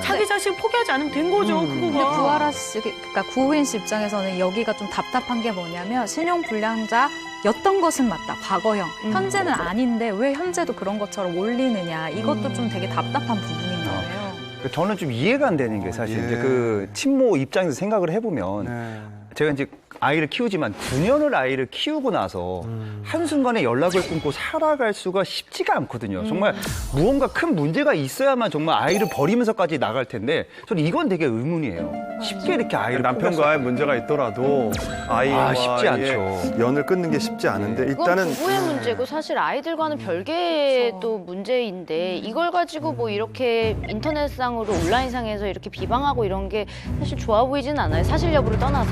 자기 자식을 포기하지 않으면 된 거죠. 근데 그거가. 구하라 씨, 그러니까 구호인 씨 입장에서는 여기가 좀 답답한 게 뭐냐면 신용 불량자였던 것은 맞다, 과거형. 현재는 아닌데 왜 현재도 그런 것처럼 올리느냐. 이것도 좀 되게 답답한 부분인 거예요. 저는 좀 이해가 안 되는 게 사실 이제 그 친모 입장에서 생각을 해보면 제가 이제 아이를 키우지만 9년을 아이를 키우고 나서 한순간에 연락을 끊고 살아갈 수가 쉽지가 않거든요. 정말 무언가 큰 문제가 있어야만 정말 아이를 버리면서까지 나갈 텐데 저는 이건 되게 의문이에요. 쉽게 이렇게 아이를 남편과의 문제가 있더라도 아이와 쉽지 않죠. 연을 끊는 게 쉽지 않은데 그건 일단은 부부의 문제고 사실 아이들과는 별개의 또 문제인데 이걸 가지고 뭐 이렇게 인터넷상으로 온라인상에서 이렇게 비방하고 이런 게 사실 좋아 보이진 않아요. 사실 여부를 떠나서.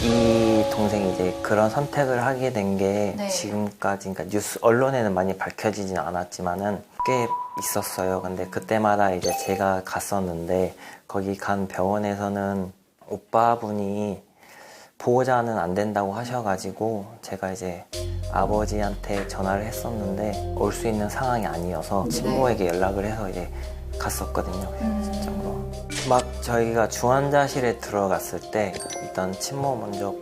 이 동생이 이제 그런 선택을 하게 된 게 지금까지 그러니까 뉴스 언론에는 많이 밝혀지진 않았지만은 꽤 있었어요. 근데 그때마다 이제 제가 갔었는데 거기 간 병원에서는 오빠분이 보호자는 안 된다고 하셔가지고 제가 이제 아버지한테 전화를 했었는데 올 수 있는 상황이 아니어서 친모에게 연락을 해서 이제 갔었거든요. 실제로. 막 저희가 중환자실에 들어갔을 때 일단 친모 먼저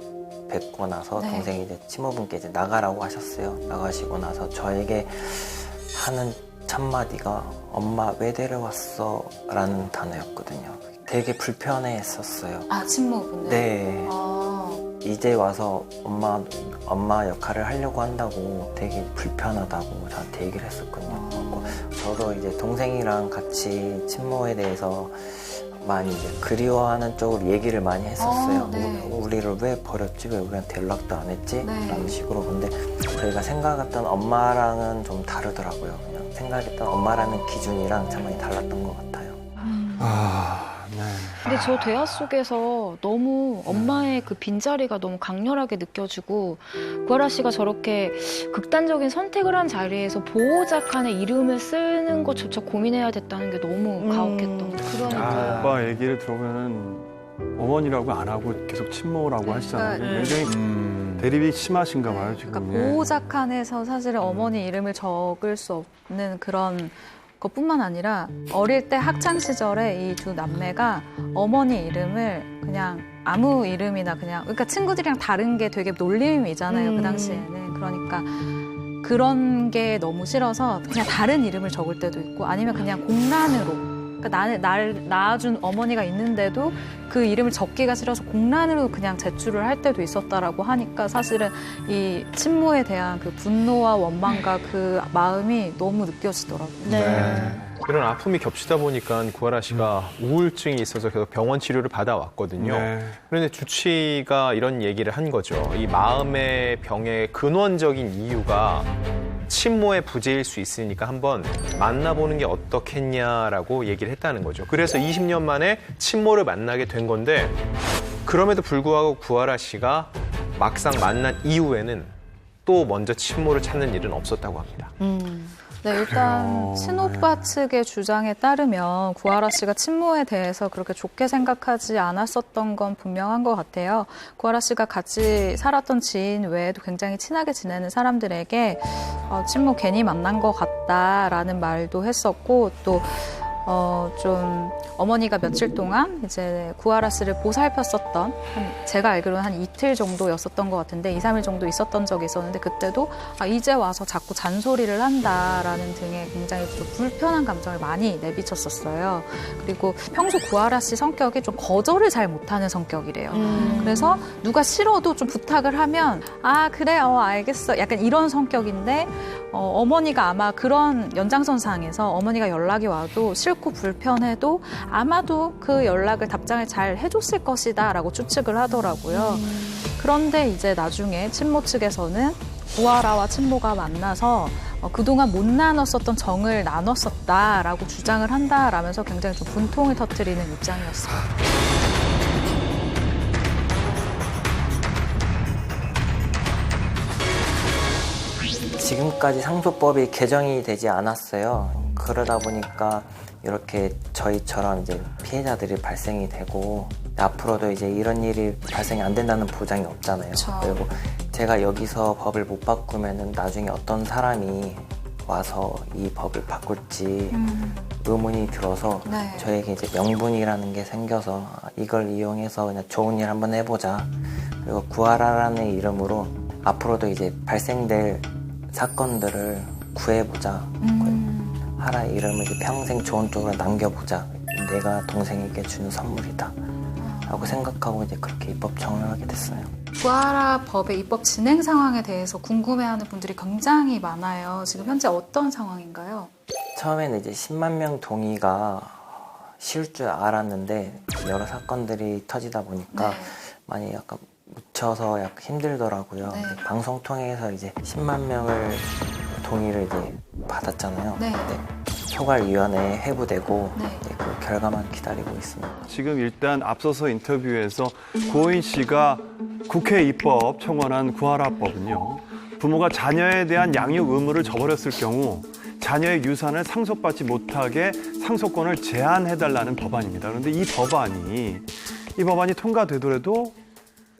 뵙고 나서 동생이 이제 친모분께 이제 나가라고 하셨어요. 나가시고 나서 저에게 하는 첫마디가 엄마 왜 데려왔어? 라는 단어였거든요. 되게 불편해했었어요. 아, 친모분. 네. 이제 와서 엄마 역할을 하려고 한다고 되게 불편하다고 저한테 얘기를 했었거든요. 저도 이제 동생이랑 같이 친모에 대해서 많이 이제 그리워하는 쪽으로 얘기를 많이 했었어요. 우리를 왜 버렸지? 왜 우리한테 연락도 안 했지? 라는 식으로. 근데 저희가 생각했던 엄마랑은 좀 다르더라고요. 그냥 생각했던 엄마라는 기준이랑 참 많이 달랐던 것 같아요. 근데 저 대화 속에서 너무 엄마의 그 빈자리가 너무 강렬하게 느껴지고 구하라 씨가 저렇게 극단적인 선택을 한 자리에서 보호자 칸의 이름을 쓰는 것조차 고민해야 됐다는 게 너무 가혹했던. 아, 오빠 얘기를 들어보면은 어머니라고 안 하고 계속 친모라고 하시잖아요. 그러니까, 굉장히 대립이 심하신가 봐요, 지금. 그러니까 예. 보호자 칸에서 사실은 어머니 이름을 적을 수 없는 그런 것뿐만 아니라 어릴 때 학창 시절에 이 두 남매가 어머니 이름을 그냥 아무 이름이나 그러니까 친구들이랑 다른 게 되게 놀림이잖아요, 그 당시에는. 그러니까 그런 게 너무 싫어서 그냥 다른 이름을 적을 때도 있고 아니면 그냥 공란으로. 그러니까 날 낳아준 어머니가 있는데도 그 이름을 적기가 싫어서 공란으로 그냥 제출을 할 때도 있었다라고 하니까 사실은 이 친모에 대한 그 분노와 원망과 그 마음이 너무 느껴지더라고요. 이런 아픔이 겹치다 보니까 구하라 씨가 우울증이 있어서 계속 병원 치료를 받아왔거든요. 네. 그런데 주치가 이런 얘기를 한 거죠. 이 마음의 병의 근원적인 이유가 친모의 부재일 수 있으니까 한번 만나보는 게 어떻겠냐라고 얘기를 했다는 거죠. 그래서 20년 만에 친모를 만나게 된 건데 그럼에도 불구하고 구하라 씨가 막상 만난 이후에는 또 먼저 친모를 찾는 일은 없었다고 합니다. 네, 일단 친오빠 측의 주장에 따르면 구하라 씨가 친모에 대해서 그렇게 좋게 생각하지 않았었던 건 분명한 것 같아요. 구하라 씨가 같이 살았던 지인 외에도 굉장히 친하게 지내는 사람들에게 친모 괜히 만난 것 같다라는 말도 했었고 또 좀 어머니가 며칠 동안 이제 구하라 씨를 보살폈었던 제가 알기로는 한 이틀 정도였었던 것 같은데 2, 3일 정도 있었던 적이 있었는데 그때도 이제 와서 자꾸 잔소리를 한다라는 등의 굉장히 좀 불편한 감정을 많이 내비쳤었어요. 그리고 평소 구하라 씨 성격이 좀 거절을 잘 못하는 성격이래요. 그래서 누가 싫어도 좀 부탁을 하면 그래 알겠어 약간 이런 성격인데 어머니가 아마 그런 연장선상에서 어머니가 연락이 와도 싫고 불편해도 아마도 그 연락을 답장을 잘 해줬을 것이다 라고 추측을 하더라고요. 그런데 이제 나중에 친모 측에서는 구하라와 친모가 만나서 그동안 못 나눴었던 정을 나눴었다라고 주장을 한다라면서 굉장히 좀 분통을 터뜨리는 입장이었어요. 지금까지 상속법이 개정이 되지 않았어요. 그러다 보니까 이렇게 저희처럼 이제 피해자들이 발생이 되고 앞으로도 이제 이런 일이 발생이 안 된다는 보장이 없잖아요. 그쵸. 그리고 제가 여기서 법을 못 바꾸면은 나중에 어떤 사람이 와서 이 법을 바꿀지 의문이 들어서 네. 저에게 이제 명분이라는 게 생겨서 이걸 이용해서 그냥 좋은 일 한번 해보자. 그리고 구하라라는 이름으로 앞으로도 이제 발생될 사건들을 구해보자. 하라 이름을 이제 평생 좋은 쪽으로 남겨보자. 내가 동생에게 주는 선물이다. 라고 생각하고 이제 그렇게 입법 청원을 하게 됐어요. 구하라 법의 입법 진행 상황에 대해서 궁금해하는 분들이 굉장히 많아요. 지금 현재 어떤 상황인가요? 처음에는 이제 10만 명 동의가 쉬울 줄 알았는데 여러 사건들이 터지다 보니까 많이 약간 묻혀서 약간 힘들더라고요. 네. 방송 통해서 이제 10만 명을 동의를 이제 받았잖아요. 네. 소괄위원회에 회부되고 네. 그 결과만 기다리고 있습니다. 지금 일단 앞서서 인터뷰에서 구호인 씨가 국회 입법 청원한 구하라법은요. 부모가 자녀에 대한 양육 의무를 저버렸을 경우 자녀의 유산을 상속받지 못하게 상속권을 제한해달라는 법안입니다. 그런데 이 법안이 통과되더라도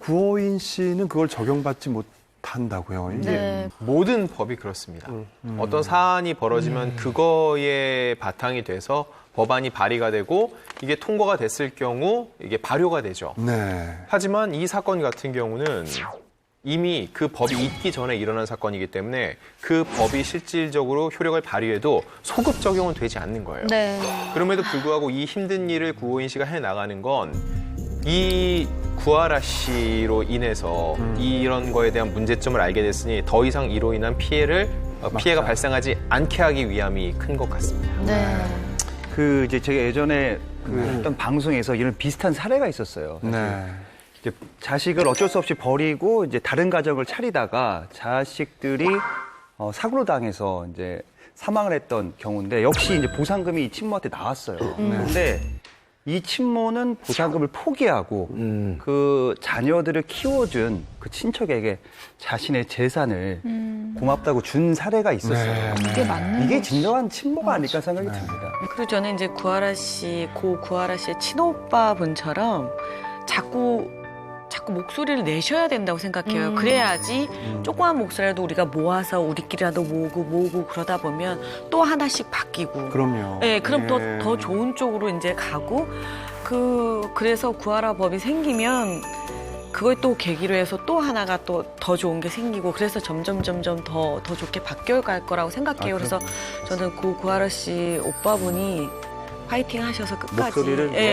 구호인 씨는 그걸 적용받지 못한다고요. 이게 모든 법이 그렇습니다. 어떤 사안이 벌어지면 그거에 바탕이 돼서 법안이 발의가 되고 이게 통과가 됐을 경우 이게 발효가 되죠. 네. 하지만 이 사건 같은 경우는 이미 그 법이 있기 전에 일어난 사건이기 때문에 그 법이 실질적으로 효력을 발휘해도 소급 적용은 되지 않는 거예요. 네. 그럼에도 불구하고 이 힘든 일을 구호인 씨가 해나가는 건 이 구하라 씨로 인해서 이런 거에 대한 문제점을 알게 됐으니 더 이상 이로 인한 피해가 발생하지 않게 하기 위함이 큰 것 같습니다. 네. 그 이제 제가 예전에 했던 방송에서 이런 비슷한 사례가 있었어요. 네. 이제 자식을 어쩔 수 없이 버리고 이제 다른 가정을 차리다가 자식들이 사고로 당해서 이제 사망을 했던 경우인데 역시 이제 보상금이 이 친모한테 나왔어요. 그런데 이 친모는 보상금을 포기하고 그 자녀들을 키워준 그 친척에게 자신의 재산을 고맙다고 준 사례가 있었어요. 이게 맞는 이게 거지. 진정한 친모가 아닐까 생각이 듭니다. 그리고 저는 이제 구하라 씨의 친오빠 분처럼 자꾸 자꾸 목소리를 내셔야 된다고 생각해요. 그래야지 조그만 목소리라도 우리가 모아서 우리끼리라도 모으고 그러다 보면 또 하나씩 바뀌고. 그럼요. 네, 그럼 예. 더 좋은 쪽으로 이제 가고 그래서 구하라 법이 생기면 그걸 또 계기로 해서 또 하나가 또 더 좋은 게 생기고 그래서 점점 더 좋게 바뀌어갈 거라고 생각해요. 그래서 저는 구하라 씨 오빠분이 파이팅 하셔서 끝까지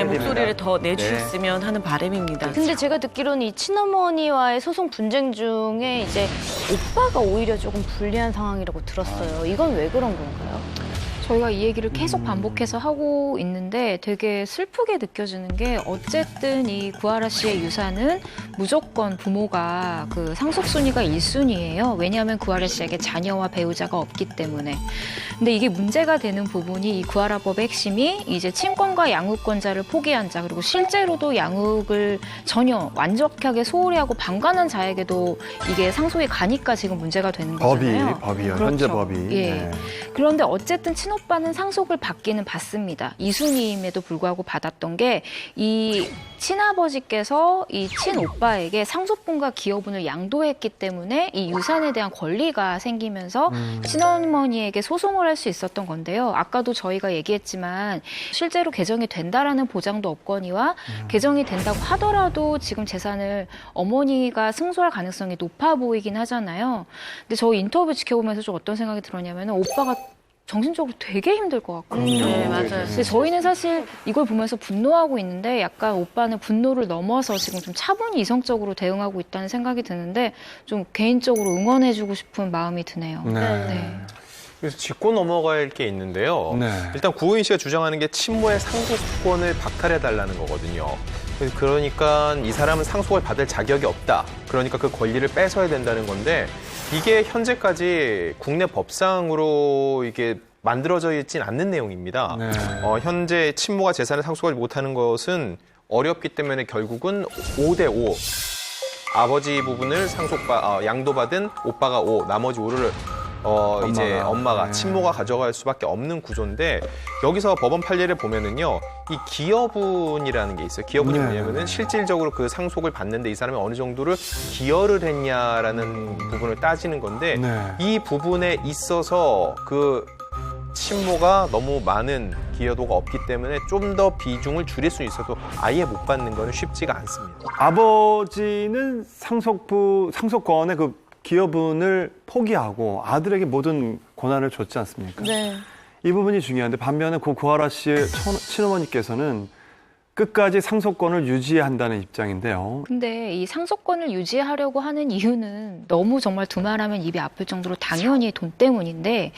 목소리를 더 내주셨으면 하는 바람입니다. 근데 제가 듣기로는 이 친어머니와의 소송 분쟁 중에 이제 오빠가 오히려 조금 불리한 상황이라고 들었어요. 이건 왜 그런 건가요? 저희가 이 얘기를 계속 반복해서 하고 있는데 되게 슬프게 느껴지는 게 어쨌든 이 구하라 씨의 유산은 무조건 부모가 그 상속순위가 1순위예요. 왜냐하면 구하라 씨에게 자녀와 배우자가 없기 때문에. 근데 이게 문제가 되는 부분이 이 구하라법의 핵심이 이제 친권과 양육권자를 포기한 자 그리고 실제로도 양육을 전혀 완벽하게 소홀히 하고 방관한 자에게도 이게 상속이 가니까 지금 문제가 되는 거잖아요. 법이요. 그렇죠. 현재 법이. 예. 네. 그런데 어쨌든 친오빠는 상속을 받기는 받습니다. 2순위임에도 불구하고 받았던 게 이 친아버지께서 이 친오빠에게 상속분과 기여분을 양도했기 때문에 이 유산에 대한 권리가 생기면서 친어머니에게 소송을 할 수 있었던 건데요. 아까도 저희가 얘기했지만 실제로 개정이 된다라는 보장도 없거니와 개정이 된다고 하더라도 지금 재산을 어머니가 승소할 가능성이 높아 보이긴 하잖아요. 근데 저 인터뷰 지켜보면서 좀 어떤 생각이 들었냐면 오빠가 정신적으로 되게 힘들 것 같거든요. 네, 맞아요. 근데 저희는 사실 이걸 보면서 분노하고 있는데 약간 오빠는 분노를 넘어서 지금 좀 차분히 이성적으로 대응하고 있다는 생각이 드는데 좀 개인적으로 응원해주고 싶은 마음이 드네요. 네. 그래서 짚고 넘어갈 게 있는데요. 네. 일단 구호인 씨가 주장하는 게 친모의 상속권을 박탈해달라는 거거든요. 그러니까 이 사람은 상속을 받을 자격이 없다. 그러니까 그 권리를 뺏어야 된다는 건데 이게 현재까지 국내 법상으로 이게 만들어져 있진 않는 내용입니다. 네. 현재 친모가 재산을 상속하지 못하는 것은 어렵기 때문에 결국은 5대5. 아버지 부분을 양도받은 오빠가 5, 나머지 5를 이제 엄마가 친모가 가져갈 수밖에 없는 구조인데 여기서 법원 판례를 보면은요 이 기여분이라는 게 있어요. 기여분이 뭐냐면은 실질적으로 그 상속을 받는데 이 사람이 어느 정도를 기여를 했냐라는 부분을 따지는 건데 이 부분에 있어서 그 친모가 너무 많은 기여도가 없기 때문에 좀 더 비중을 줄일 수 있어도 아예 못 받는 거는 쉽지가 않습니다. 아버지는 상속권의 그 기여분을 포기하고 아들에게 모든 권한을 줬지 않습니까? 네. 이 부분이 중요한데 반면에 그 구하라 씨의 친어머니께서는 끝까지 상속권을 유지한다는 입장인데요. 근데 이 상속권을 유지하려고 하는 이유는 너무 정말 두말하면 입이 아플 정도로 당연히 돈 때문인데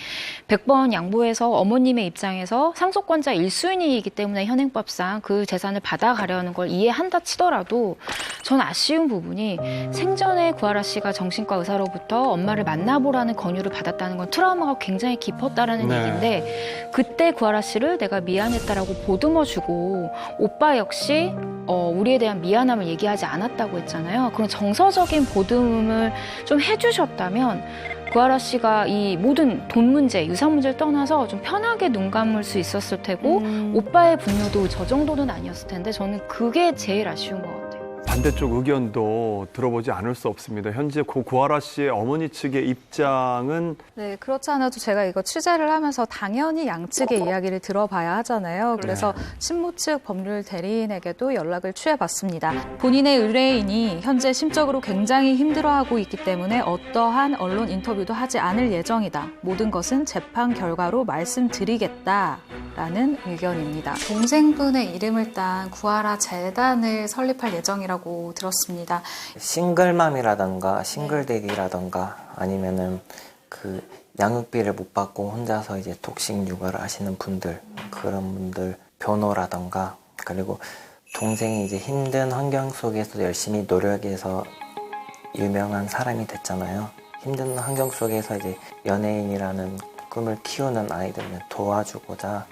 100번 양보해서 어머님의 입장에서 상속권자 1순위이기 때문에 현행법상 그 재산을 받아가려는 걸 이해한다 치더라도 전 아쉬운 부분이 생전에 구하라 씨가 정신과 의사로부터 엄마를 만나보라는 권유를 받았다는 건 트라우마가 굉장히 깊었다라는 얘기인데 그때 구하라 씨를 내가 미안했다라고 보듬어주고 오빠 역시 우리에 대한 미안함을 얘기하지 않았다고 했잖아요. 그런 정서적인 보듬을 좀 해주셨다면 구하라 씨가 이 모든 돈 문제, 유산 문제를 떠나서 좀 편하게 눈 감을 수 있었을 테고 오빠의 분노도 저 정도는 아니었을 텐데 저는 그게 제일 아쉬운 것 같아요. 반대쪽 의견도 들어보지 않을 수 없습니다. 현재 고 구하라 씨의 어머니 측의 입장은 네, 그렇지 않아도 제가 이거 취재를 하면서 당연히 양측의 이야기를 들어봐야 하잖아요. 그래서 친모 측 법률 대리인에게도 연락을 취해봤습니다. 본인의 의뢰인이 현재 심적으로 굉장히 힘들어하고 있기 때문에 어떠한 언론 인터뷰도 하지 않을 예정이다. 모든 것은 재판 결과로 말씀드리겠다라는 의견입니다. 동생분의 이름을 딴 구하라 재단을 설립할 예정이라고 들었습니다. 싱글맘이라던가 싱글데디라던가 아니면은 그 양육비를 못 받고 혼자서 이제 독식 육아를 하시는 분들 그런 분들 변호라던가 그리고 동생이 이제 힘든 환경 속에서 열심히 노력해서 유명한 사람이 됐잖아요. 힘든 환경 속에서 이제 연예인이라는 꿈을 키우는 아이들을 도와주고자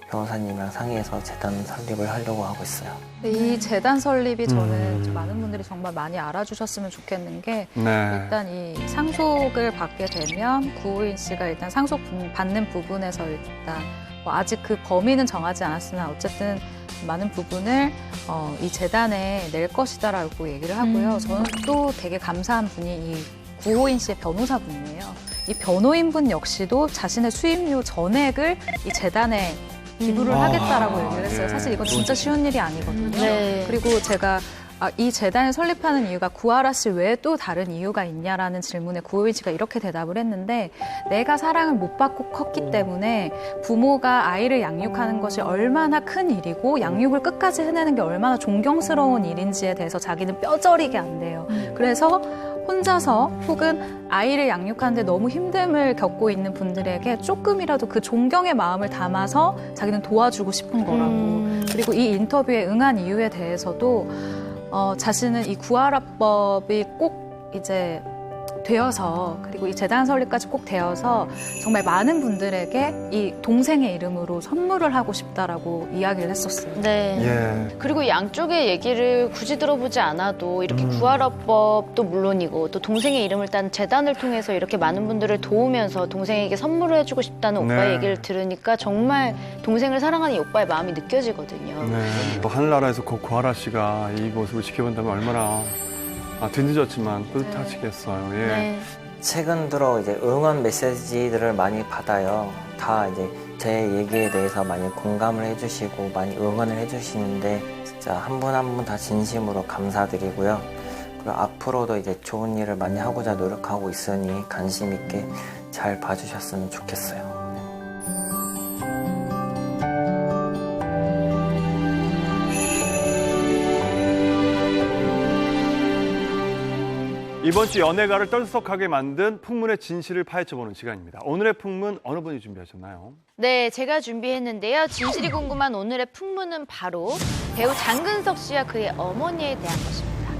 변호사님이랑 상의해서 재단 설립을 하려고 하고 있어요. 이 재단 설립이 저는 좀 많은 분들이 정말 많이 알아주셨으면 좋겠는 게 일단 이 상속을 받게 되면 구호인 씨가 일단 상속 받는 부분에서 일단 뭐 아직 그 범위는 정하지 않았으나 어쨌든 많은 부분을 이 재단에 낼 것이다라고 얘기를 하고요. 저는 또 되게 감사한 분이 이 구호인 씨의 변호사분이에요. 이 변호인분 역시도 자신의 수임료 전액을 이 재단에 기부를 하겠다라고 얘기를 했어요. 사실 이건 진짜 쉬운 일이 아니거든요. 네. 그리고 제가 이 재단을 설립하는 이유가 구하라 씨 외에 또 다른 이유가 있냐라는 질문에 구호인 씨가 이렇게 대답을 했는데 내가 사랑을 못 받고 컸기 때문에 부모가 아이를 양육하는 것이 얼마나 큰 일이고 양육을 끝까지 해내는 게 얼마나 존경스러운 일인지에 대해서 자기는 뼈저리게 안 돼요. 그래서 혼자서 혹은 아이를 양육하는데 너무 힘듦을 겪고 있는 분들에게 조금이라도 그 존경의 마음을 담아서 자기는 도와주고 싶은 거라고. 그리고 이 인터뷰에 응한 이유에 대해서도 자신은 이 구하라법이 꼭 이제 되어서 그리고 이 재단 설립까지 꼭 되어서 정말 많은 분들에게 이 동생의 이름으로 선물을 하고 싶다라고 이야기를 했었어요. 네. 예. 그리고 양쪽의 얘기를 굳이 들어보지 않아도 이렇게 구하라법도 물론이고 또 동생의 이름을 딴 재단을 통해서 이렇게 많은 분들을 도우면서 동생에게 선물을 해주고 싶다는 오빠의 네. 얘기를 들으니까 정말 동생을 사랑하는 이 오빠의 마음이 느껴지거든요. 네. 또 하늘나라에서 구하라 씨가 이 모습을 지켜본다면 얼마나 뒤늦었지만 뿌듯하시겠어요. 예. 네. 최근 들어 이제 응원 메시지들을 많이 받아요. 다 이제 제 얘기에 대해서 많이 공감을 해주시고 많이 응원을 해주시는데 진짜 한 분 한 분 다 진심으로 감사드리고요. 그리고 앞으로도 이제 좋은 일을 많이 하고자 노력하고 있으니 관심 있게 잘 봐주셨으면 좋겠어요. 이번 주 연예가를 떨썩하게 만든 풍문의 진실을 파헤쳐보는 시간입니다. 오늘의 풍문 어느 분이 준비하셨나요? 네, 제가 준비했는데요. 진실이 궁금한 오늘의 풍문은 바로 배우 장근석 씨와 그의 어머니에 대한 것입니다.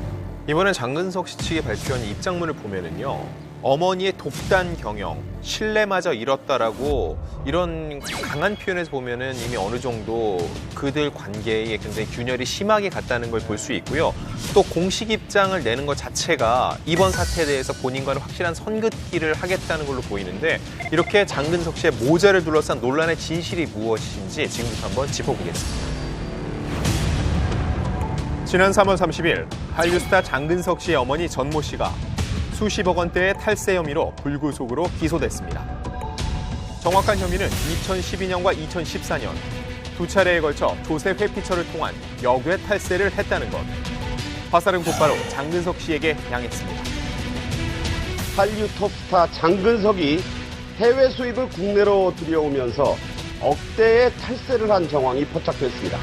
이번엔 장근석 씨 측이 발표한 입장문을 보면은요. 어머니의 독단 경영, 신뢰마저 잃었다라고 이런 강한 표현에서 보면은 이미 어느 정도 그들 관계에 굉장히 균열이 심하게 갔다는 걸 볼 수 있고요. 또 공식 입장을 내는 것 자체가 이번 사태에 대해서 본인과는 확실한 선긋기를 하겠다는 걸로 보이는데 이렇게 장근석 씨의 모자를 둘러싼 논란의 진실이 무엇인지 지금부터 한번 짚어보겠습니다. 지난 3월 30일 한류 스타 장근석 씨의 어머니 전모 씨가 수십억 원대의 탈세 혐의로 불구속으로 기소됐습니다. 정확한 혐의는 2012년과 2014년 두 차례에 걸쳐 조세 회피처를 통한 역외 탈세를 했다는 것. 화살은 곧바로 장근석 씨에게 향했습니다. 한류 톱스타 장근석이 해외 수입을 국내로 들여오면서 억대의 탈세를 한 정황이 포착됐습니다.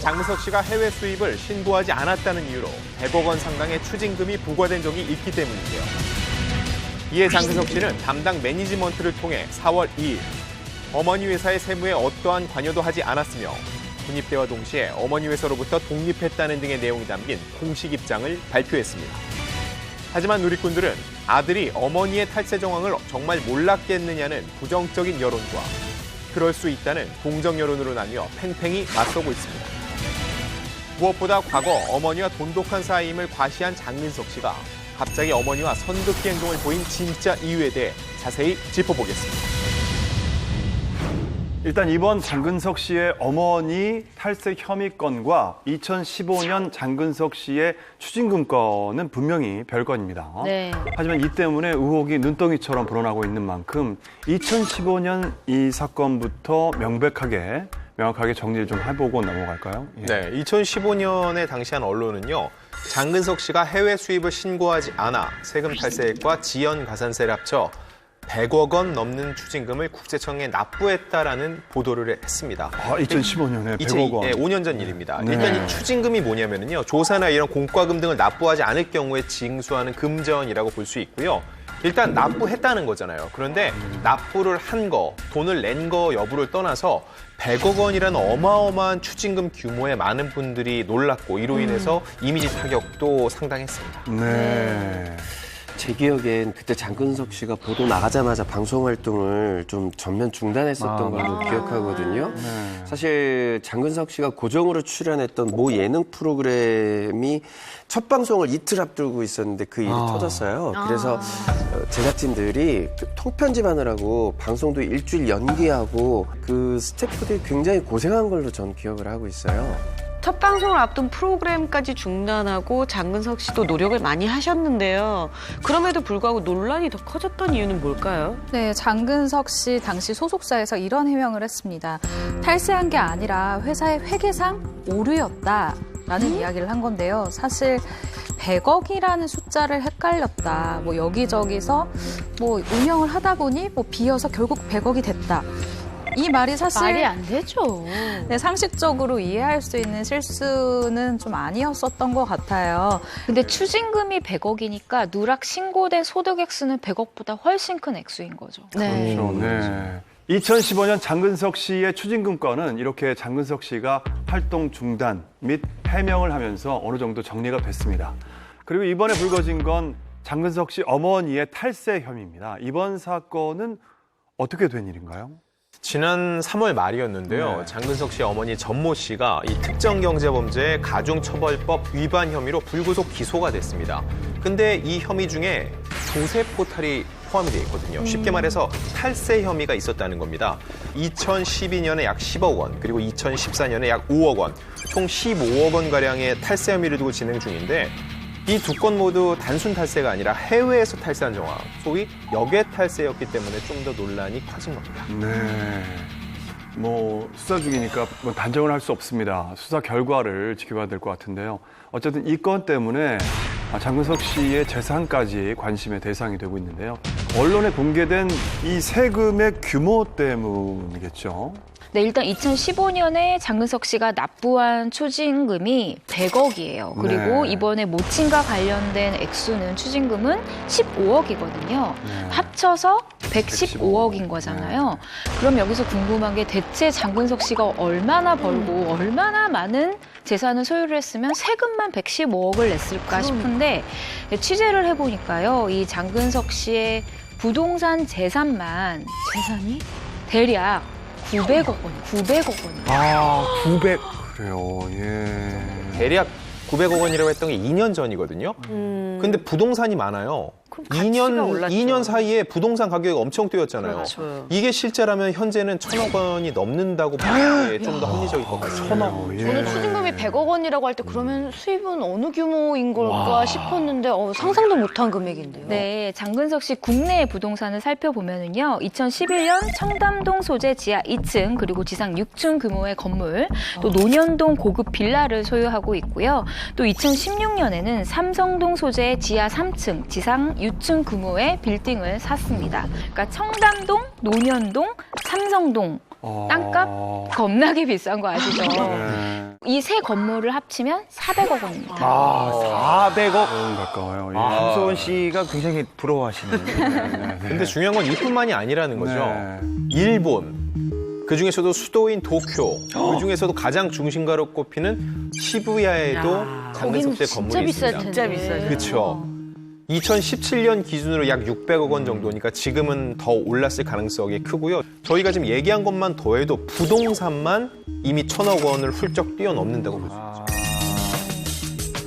장근석 씨가 해외 수입을 신고하지 않았다는 이유로 100억 원 상당의 추징금이 부과된 적이 있기 때문인데요. 이에 장근석 씨는 담당 매니지먼트를 통해 4월 2일 어머니 회사의 세무에 어떠한 관여도 하지 않았으며 분입대와 동시에 어머니 회사로부터 독립했다는 등의 내용이 담긴 공식 입장을 발표했습니다. 하지만 누리꾼들은 아들이 어머니의 탈세 정황을 정말 몰랐겠느냐는 부정적인 여론과 그럴 수 있다는 동정 여론으로 나뉘어 팽팽히 맞서고 있습니다. 무엇보다 과거 어머니와 돈독한 사이임을 과시한 장근석 씨가 갑자기 어머니와 선긋기 행동을 보인 진짜 이유에 대해 자세히 짚어보겠습니다. 일단 이번 장근석 씨의 어머니 탈세 혐의 건과 2015년 장근석 씨의 추징금 건은 분명히 별건입니다. 네. 하지만 이 때문에 의혹이 눈덩이처럼 불어나고 있는 만큼 2015년 이 사건부터 명확하게 정리를 좀 해보고 넘어갈까요? 예. 네, 2015년에 당시 한 언론은요. 장근석 씨가 해외 수입을 신고하지 않아 세금 탈세액과 지연 가산세를 합쳐 100억 원 넘는 추징금을 국세청에 납부했다라는 보도를 했습니다. 2015년에 100억 원. 5년 전 일입니다. 네. 일단 이 추징금이 뭐냐면요. 조사나 이런 공과금 등을 납부하지 않을 경우에 징수하는 금전이라고 볼 수 있고요. 일단 납부했다는 거잖아요. 그런데 납부를 한 거, 돈을 낸 거 여부를 떠나서 100억 원이라는 어마어마한 추징금 규모에 많은 분들이 놀랐고 이로 인해서 이미지 타격도 상당했습니다. 네. 제 기억엔 그때 장근석 씨가 보도 나가자마자 방송 활동을 좀 전면 중단했었던 걸로 기억하거든요. 사실 장근석 씨가 고정으로 출연했던 모 예능 프로그램이 첫 방송을 이틀 앞두고 있었는데 그 일이 터졌어요. 그래서 제작진들이 통편집하느라고 방송도 일주일 연기하고 그 스태프들이 굉장히 고생한 걸로 전 기억을 하고 있어요. 첫 방송을 앞둔 프로그램까지 중단하고 장근석 씨도 노력을 많이 하셨는데요. 그럼에도 불구하고 논란이 더 커졌던 이유는 뭘까요? 네, 장근석 씨 당시 소속사에서 이런 해명을 했습니다. 탈세한 게 아니라 회사의 회계상 오류였다라는 이야기를 한 건데요. 사실 100억이라는 숫자를 헷갈렸다. 뭐 여기저기서 뭐 운영을 하다 보니 뭐 비어서 결국 100억이 됐다. 이 말이 사실 말이 안 되죠. 네, 상식적으로 이해할 수 있는 실수는 좀 아니었었던 것 같아요. 근데 추징금이 100억이니까 누락 신고된 소득 액수는 100억보다 훨씬 큰 액수인 거죠. 네. 그렇죠. 네. 2015년 장근석 씨의 추징금 건은 이렇게 장근석 씨가 활동 중단 및 해명을 하면서 어느 정도 정리가 됐습니다. 그리고 이번에 불거진 건 장근석 씨 어머니의 탈세 혐의입니다. 이번 사건은 어떻게 된 일인가요? 지난 3월 말이었는데요. 네. 장근석 씨 어머니 전모 씨가 이 특정경제범죄 가중처벌법 위반 혐의로 불구속 기소가 됐습니다. 근데 이 혐의 중에 조세 포탈이 포함이 되어 있거든요. 쉽게 말해서 탈세 혐의가 있었다는 겁니다. 2012년에 약 10억 원, 그리고 2014년에 약 5억 원, 총 15억 원가량의 탈세 혐의를 두고 진행 중인데 이 두 건 모두 단순 탈세가 아니라 해외에서 탈세한 정황, 소위 역외 탈세였기 때문에 좀 더 논란이 커진 겁니다. 네. 뭐 수사 중이니까 뭐 단정을 할 수 없습니다. 수사 결과를 지켜봐야 될 것 같은데요. 어쨌든 이 건 때문에 장근석 씨의 재산까지 관심의 대상이 되고 있는데요. 언론에 공개된 이 세금의 규모 때문이겠죠. 네, 일단 2015년에 장근석 씨가 납부한 추징금이 100억이에요. 그리고 네. 이번에 모친과 관련된 액수는 추징금은 15억이거든요. 네. 합쳐서 115억인 거잖아요. 그럼 여기서 궁금한 게 대체 장근석 씨가 얼마나 벌고 얼마나 많은 재산을 소유를 했으면 세금만 115억을 냈을까 싶은데 취재를 해보니까요. 이 장근석 씨의 부동산 재산만 재산이 대략 900억 원이에요. 900억 원이에요. 900. 그래요. 예. 대략 900억 원이라고 했던 게 2년 전이거든요. 근데 부동산이 많아요. 2년 사이에 부동산 가격이 엄청 뛰었잖아요. 그렇죠. 이게 실제라면 현재는 1,000억 원이 넘는다고 보는 게 좀 더 합리적일 것 같습니다. 1,000억. 저는 추징금이 100억 원이라고 할 때 그러면 수입은 어느 규모인 걸까 싶었는데 상상도 못한 금액인데요. 네, 장근석 씨 국내 부동산을 살펴보면은요, 2011년 청담동 소재 지하 2층 그리고 지상 6층 규모의 건물, 또 논현동 고급 빌라를 소유하고 있고요. 또 2016년에는 삼성동 소재 지하 3층, 지상 6층 규모의 빌딩을 샀습니다. 그러니까 청담동, 논현동, 삼성동 땅값 겁나게 비싼 거 아시죠? 네. 이 세 건물을 합치면 400억 원입니다. 400억. 가까워요. 예. 함소원 씨가 굉장히 부러워하시네요. 근데 중요한 건 이뿐만이 아니라는 거죠. 네. 일본, 그중에서도 수도인 도쿄, 그중에서도 가장 중심가로 꼽히는 시부야에도 장근석 씨의 건물이 있습니다. 진짜 비싸죠. 그렇죠. 2017년 기준으로 약 600억 원 정도니까 지금은 더 올랐을 가능성이 크고요. 저희가 지금 얘기한 것만 더해도 부동산만 이미 1,000억 원을 훌쩍 뛰어넘는다고 볼 수 있죠.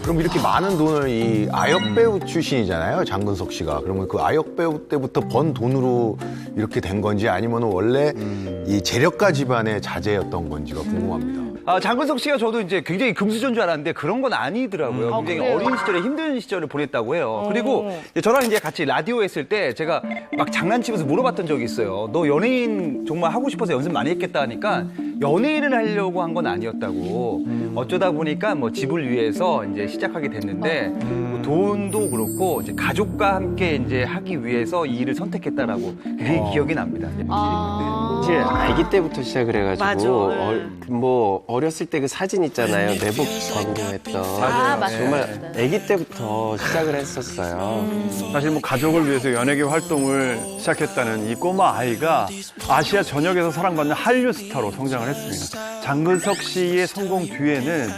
그럼 이렇게 많은 돈을 이 아역 배우 출신이잖아요, 장근석 씨가. 그러면 그 아역 배우 때부터 번 돈으로 이렇게 된 건지 아니면 원래 이 재력가 집안의 자제였던 건지가 궁금합니다. 장근석 씨가 저도 이제 굉장히 금수저인 줄 알았는데 그런 건 아니더라고요. 굉장히 그래요? 어린 시절에 힘든 시절을 보냈다고 해요. 그리고 저랑 이제 같이 라디오 했을 때 제가 막 장난치면서 물어봤던 적이 있어요. 너 연예인 정말 하고 싶어서 연습 많이 했겠다 하니까 연예인을 하려고 한 건 아니었다고. 어쩌다 보니까 뭐 집을 위해서 이제 시작하게 됐는데 뭐 돈도 그렇고 이제 가족과 함께 이제 하기 위해서 이 일을 선택했다라고 그게 기억이 납니다. 이제 아기 때부터 시작을 해가지고 맞아. 어렸을 때 그 사진 있잖아요. 내복 광고했던. 맞아요. 정말 아기 때부터 시작을 했었어요. 사실 뭐 가족을 위해서 연예계 활동을 시작했다는 이 꼬마 아이가 아시아 전역에서 사랑받는 한류 스타로 성장을 했습니다. 장근석 씨의 성공 뒤에는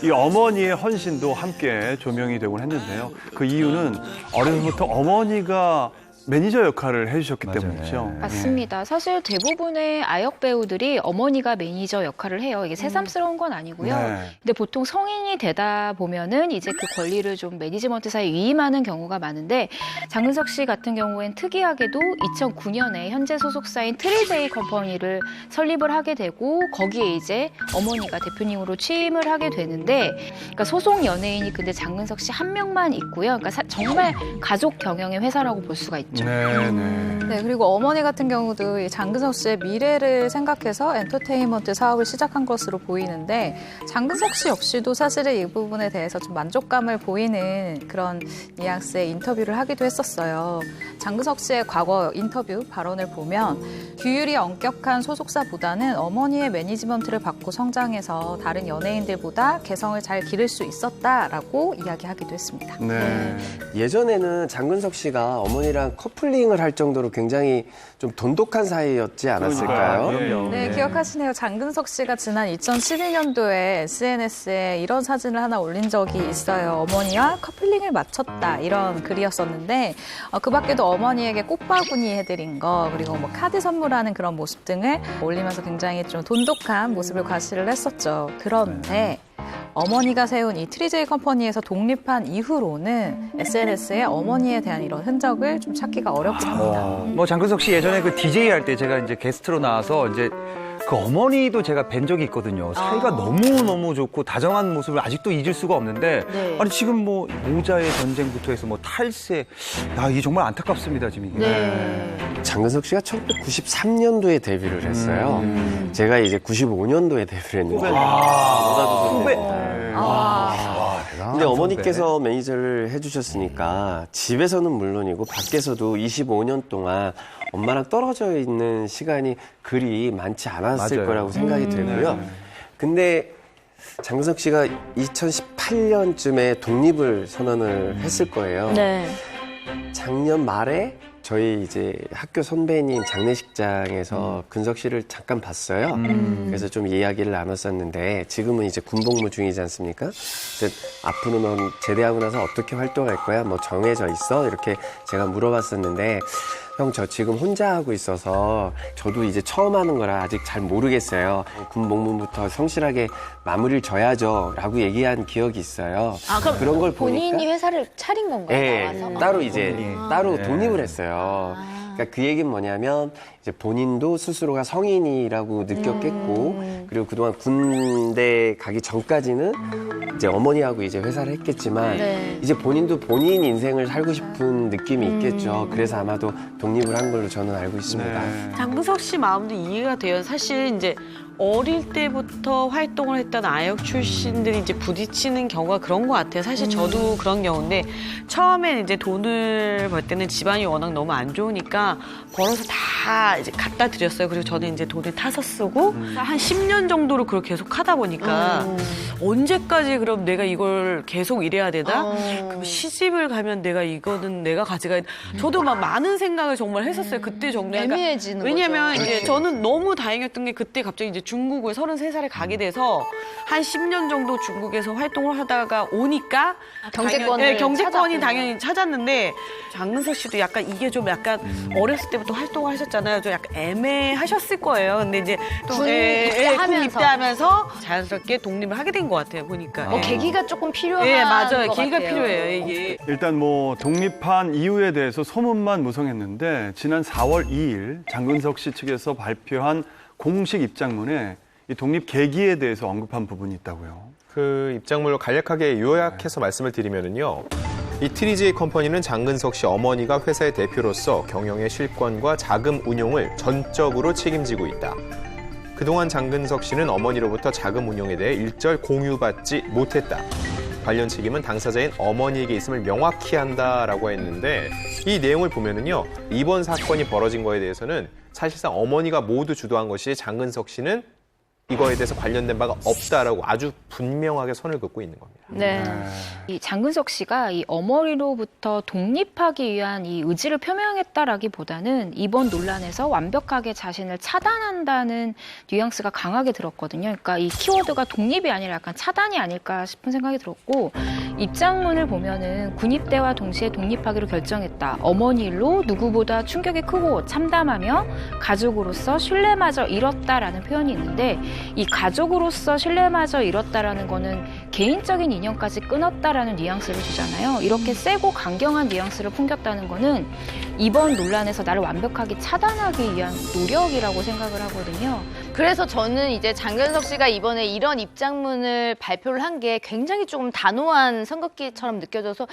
이 어머니의 헌신도 함께 조명이 되곤 했는데요. 그 이유는 어려서부터 어머니가 매니저 역할을 해주셨기 때문이죠. 맞습니다. 사실 대부분의 아역 배우들이 어머니가 매니저 역할을 해요. 이게 새삼스러운 건 아니고요. 네. 근데 보통 성인이 되다 보면은 이제 그 권리를 좀 매니지먼트사에 위임하는 경우가 많은데 장근석 씨 같은 경우엔 특이하게도 2009년에 현재 소속사인 트리제이 컴퍼니를 설립을 하게 되고 거기에 이제 어머니가 대표님으로 취임을 하게 되는데 그러니까 소속 연예인이 근데 장근석 씨 한 명만 있고요. 그러니까 정말 가족 경영의 회사라고 볼 수가 있죠. 네, 그리고 어머니 같은 경우도 이 장근석 씨의 미래를 생각해서 엔터테인먼트 사업을 시작한 것으로 보이는데 장근석 씨 역시도 사실은 이 부분에 대해서 좀 만족감을 보이는 그런 뉘앙스의 인터뷰를 하기도 했었어요. 장근석 씨의 과거 인터뷰 발언을 보면 규율이 엄격한 소속사보다는 어머니의 매니지먼트를 받고 성장해서 다른 연예인들보다 개성을 잘 기를 수 있었다라고 이야기하기도 했습니다. 네. 예전에는 장근석 씨가 어머니랑 커플링을 할 정도로 굉장히 좀 돈독한 사이였지 않았을까요? 네, 기억하시네요. 장근석 씨가 지난 2012년도에 SNS에 이런 사진을 하나 올린 적이 있어요. 어머니와 커플링을 마쳤다 이런 글이었었는데 그 밖에도 어머니에게 꽃바구니 해드린 거 그리고 뭐 카드 선물하는 그런 모습 등을 올리면서 굉장히 좀 돈독한 모습을 과시를 했었죠. 그런데 어머니가 세운 이 트리제이 컴퍼니에서 독립한 이후로는 SNS에 어머니에 대한 이런 흔적을 좀 찾기가 어렵긴 합니다. 뭐 장근석 씨 예전에 그 DJ 할 때 제가 이제 게스트로 나와서 이제 그 어머니도 제가 뵌 적이 있거든요. 사이가 너무너무 좋고 다정한 모습을 아직도 잊을 수가 없는데 네. 아니 지금 뭐 모자의 전쟁부터 해서 뭐 탈세 야 이게 정말 안타깝습니다 지금 이게. 네. 장근석 씨가 1993년도에 데뷔를 했어요. 제가 이제 95년도에 데뷔를 했는데 후배. 근데 어머니께서 매니저를 해주셨으니까 집에서는 물론이고 밖에서도 25년 동안 엄마랑 떨어져 있는 시간이 그리 많지 않았을 맞아요. 거라고 생각이 들고요. 근데 장근석 씨가 2018년쯤에 독립을 선언을 했을 거예요. 네. 작년 말에 저희 이제 학교 선배님 장례식장에서 근석 씨를 잠깐 봤어요. 그래서 좀 이야기를 나눴었는데 지금은 이제 군복무 중이지 않습니까? 그래서 앞으로 넌 제대하고 나서 어떻게 활동할 거야? 뭐 정해져 있어? 이렇게 제가 물어봤었는데 형, 저 지금 혼자 하고 있어서 저도 이제 처음 하는 거라 아직 잘 모르겠어요. 군복무부터 성실하게 마무리를 져야죠. 라고 얘기한 기억이 있어요. 아, 그럼 그런 걸 보니까 본인이 회사를 차린 건가요? 네, 나와서? 따로 이제 따로 독립을 했어요. 그러니까 그 얘기는 뭐냐면 이제 본인도 스스로가 성인이라고 느꼈겠고 그리고 그동안 군대 가기 전까지는 이제 어머니하고 이제 회사를 했겠지만 네. 이제 본인도 본인 인생을 살고 싶은 느낌이 있겠죠. 그래서 아마도 독립을 한 걸로 저는 알고 있습니다. 장근석 씨 마음도 이해가 돼요. 사실 이제 어릴 때부터 활동을 했던 아역 출신들이 이제 부딪히는 경우가 그런 것 같아요. 사실 저도 그런 경우인데 처음엔 이제 돈을 벌 때는 집안이 워낙 너무 안 좋으니까 벌어서 다 이제 갖다 드렸어요. 그리고 저는 이제 돈을 타서 쓰고 한 10년 정도를 그걸 계속 하다 보니까 언제까지 그럼 내가 이걸 계속 일해야 되나? 그럼 시집을 가면 내가 이거는 내가 가져가야 저도 막 많은 생각을 정말 했었어요. 그때 정도. 애매해지는 왜냐면 거죠. 이제 저는 너무 다행이었던 게 그때 갑자기 이제 중국을 33살에 가게 돼서 한 10년 정도 중국에서 활동을 하다가 오니까 경제권을 경제권이 찾았구나. 당연히 찾았는데 장근석 씨도 약간 이게 좀 약간 어렸을 때부터 활동을 하셨잖아요. 좀 약간 애매하셨을 거예요. 근데 이제 또 군 군 입대하면서 자연스럽게 독립을 하게 된 것 같아요. 보니까. 뭐 계기가 조금 필요한 예, 맞아요. 것 계기가 같아요. 필요해요. 이게. 일단 뭐 독립한 이유에 대해서 소문만 무성했는데 지난 4월 2일 장근석 씨 측에서 발표한 공식 입장문에 이 독립 계기에 대해서 언급한 부분이 있다고요. 그 입장문을 간략하게 요약해서 말씀을 드리면은요. 이 트리제이 컴퍼니는 장근석 씨 어머니가 회사의 대표로서 경영의 실권과 자금 운용을 전적으로 책임지고 있다. 그동안 장근석 씨는 어머니로부터 자금 운용에 대해 일절 공유받지 못했다. 관련 책임은 당사자인 어머니에게 있음을 명확히 한다라고 했는데 이 내용을 보면은요. 이번 사건이 벌어진 거에 대해서는 사실상 어머니가 모두 주도한 것이 장근석 씨는 이거에 대해서 관련된 바가 없다라고 아주 분명하게 선을 긋고 있는 겁니다. 네. 이 장근석 씨가 이 어머니로부터 독립하기 위한 이 의지를 표명했다라기보다는 이번 논란에서 완벽하게 자신을 차단한다는 뉘앙스가 강하게 들었거든요. 그러니까 이 키워드가 독립이 아니라 약간 차단이 아닐까 싶은 생각이 들었고, 입장문을 보면은 군입대와 동시에 독립하기로 결정했다. 어머니 일로 누구보다 충격이 크고 참담하며 가족으로서 신뢰마저 잃었다라는 표현이 있는데, 이 가족으로서 신뢰마저 잃었다라는 거는 개인적인 인연까지 끊었다라는 뉘앙스를 주잖아요. 이렇게 세고 강경한 뉘앙스를 풍겼다는 거는 이번 논란에서 나를 완벽하게 차단하기 위한 노력이라고 생각을 하거든요. 그래서 저는 이제 장근석 씨가 이번에 이런 입장문을 발표를 한 게 굉장히 조금 단호한 선긋기처럼 느껴져서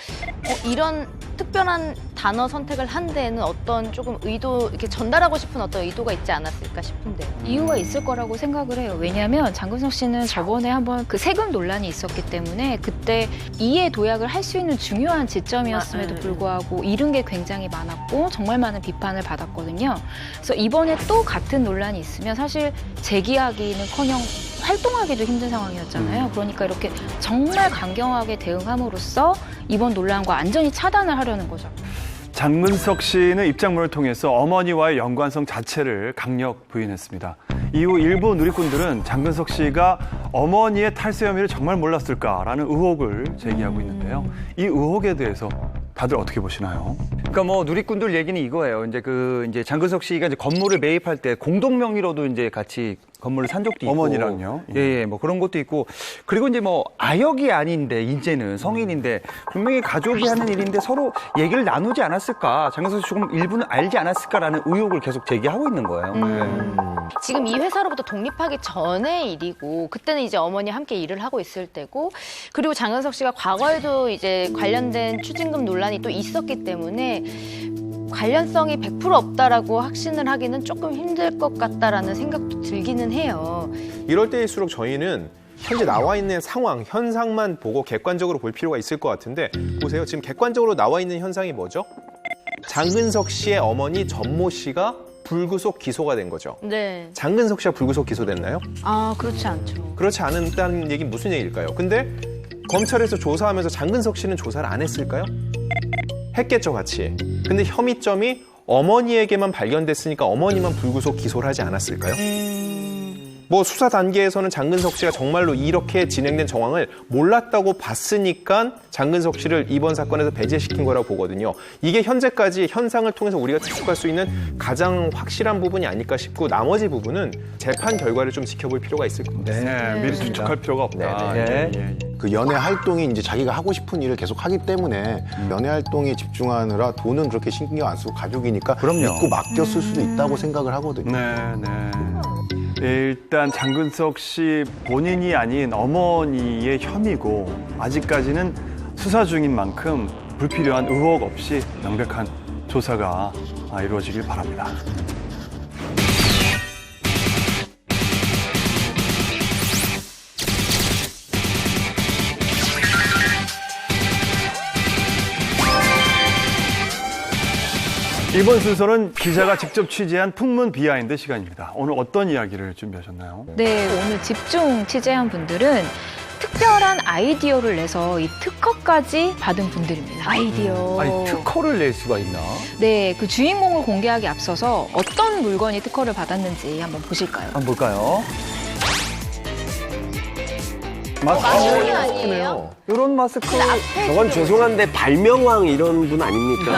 이런 특별한 단어 선택을 한 데에는 어떤 조금 의도, 이렇게 전달하고 싶은 어떤 의도가 있지 않았을까 싶은데요. 이유가 있을 거라고 생각을 해요. 왜냐하면 장근석 씨는 저번에 한번 그 세금 논란이 있었기 때문에 그때 이해 도약을 할 수 있는 중요한 지점이었음에도 불구하고 잃은 게 굉장히 많았고 정말 많은 비판을 받았거든요. 그래서 이번에 또 같은 논란이 있으면 사실 재기하기는커녕 활동하기도 힘든 상황이었잖아요. 그러니까 이렇게 정말 강경하게 대응함으로써 이번 논란과 완전히 차단을 하려는 거죠. 장근석 씨는 입장문을 통해서 어머니와의 연관성 자체를 강력 부인했습니다. 이후 일부 누리꾼들은 장근석 씨가 어머니의 탈세 혐의를 정말 몰랐을까라는 의혹을 제기하고 있는데요. 이 의혹에 대해서 다들 어떻게 보시나요? 그러니까 뭐 누리꾼들 얘기는 이거예요. 이제 장근석 씨가 이제 건물을 매입할 때 공동 명의로도 이제 같이 건물을 산 적도 있고, 어머니랑요? 예, 뭐 그런 것도 있고, 그리고 이제 뭐 아역이 아닌데 이제는 성인인데 분명히 가족이 하는 일인데 서로 얘기를 나누지 않았을까? 장근석 씨 조금 일부는 알지 않았을까라는 의혹을 계속 제기하고 있는 거예요. 지금 이 회사로부터 독립하기 전의 일이고, 그때는 이제 어머니 함께 일을 하고 있을 때고, 그리고 장근석 씨가 과거에도 이제 관련된 추징금 논란이 또 있었기 때문에 관련성이 100% 없다라고 확신을 하기는 조금 힘들 것 같다라는 생각도 들기는 해요. 이럴 때일수록 저희는 현재 나와 있는 상황, 현상만 보고 객관적으로 볼 필요가 있을 것 같은데, 보세요. 지금 객관적으로 나와 있는 현상이 뭐죠? 장근석 씨의 어머니 전모 씨가 불구속 기소가 된 거죠. 네. 장근석 씨가 불구속 기소됐나요? 아, 그렇지 않죠. 그렇지 않다는 얘기는 무슨 얘기일까요? 근데 검찰에서 조사하면서 장근석 씨는 조사를 안 했을까요? 했겠죠, 같이. 근데 혐의점이 어머니에게만 발견됐으니까 어머니만 불구속 기소를 하지 않았을까요? 뭐 수사 단계에서는 장근석 씨가 정말로 이렇게 진행된 정황을 몰랐다고 봤으니까 장근석 씨를 이번 사건에서 배제시킨 거라고 보거든요. 이게 현재까지 현상을 통해서 우리가 추측할 수 있는 가장 확실한 부분이 아닐까 싶고, 나머지 부분은 재판 결과를 좀 지켜볼 필요가 있을 것 같습니다. 네, 미리 추측할 필요가 없다. 그 연애 활동이 이제 자기가 하고 싶은 일을 계속 하기 때문에 연애 활동에 집중하느라 돈은 그렇게 신경 안 쓰고 가족이니까 믿고 맡겼을 수도 있다고 생각을 하거든요. 네. 일단 장근석 씨 본인이 아닌 어머니의 혐의고, 아직까지는 수사 중인 만큼 불필요한 의혹 없이 명백한 조사가 이루어지길 바랍니다. 이번 순서는 기자가 직접 취재한 풍문 비하인드 시간입니다. 오늘 어떤 이야기를 준비하셨나요? 네, 오늘 집중 취재한 분들은 특별한 아이디어를 내서 이 특허까지 받은 분들입니다. 아이디어. 아니, 특허를 낼 수가 있나? 네, 그 주인공을 공개하기 앞서서 어떤 물건이 특허를 받았는지 한번 보실까요? 한번 볼까요? 마스크 아니에요? 이런 마스크. 저건 죄송한데 발명왕 이런 분 아닙니까?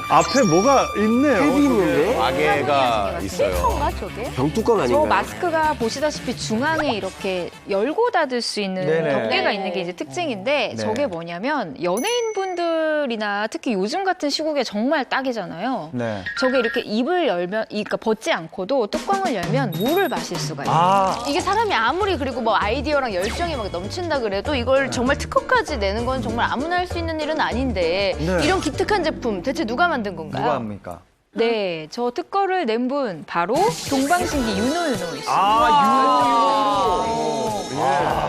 앞에 뭐가 있네요. 탭이 있는데? 마개가 있어요. 필터인가 저게? 병뚜껑 저 아닌가요? 마스크가 보시다시피 중앙에 이렇게 열고 닫을 수 있는 네네. 덮개가 네. 있는 게 이제 특징인데, 네. 저게 뭐냐면 연예인분들이나 특히 요즘 같은 시국에 정말 딱이잖아요. 네. 저게 이렇게 입을 열면, 그러니까 벗지 않고도 뚜껑을 열면 물을 마실 수가 있어요. 아, 이게 사람이 아무리 그리고 뭐 아이디어랑 열정이 막 넘친다 그래도 이걸 정말 특허까지 내는 건 정말 아무나 할 수 있는 일은 아닌데, 네. 이런 기특한 제품 대체 누가 만든 건가요? 누가 합니까? 네, 저 특허를 낸 분 바로 동방신기 윤호윤호 씨.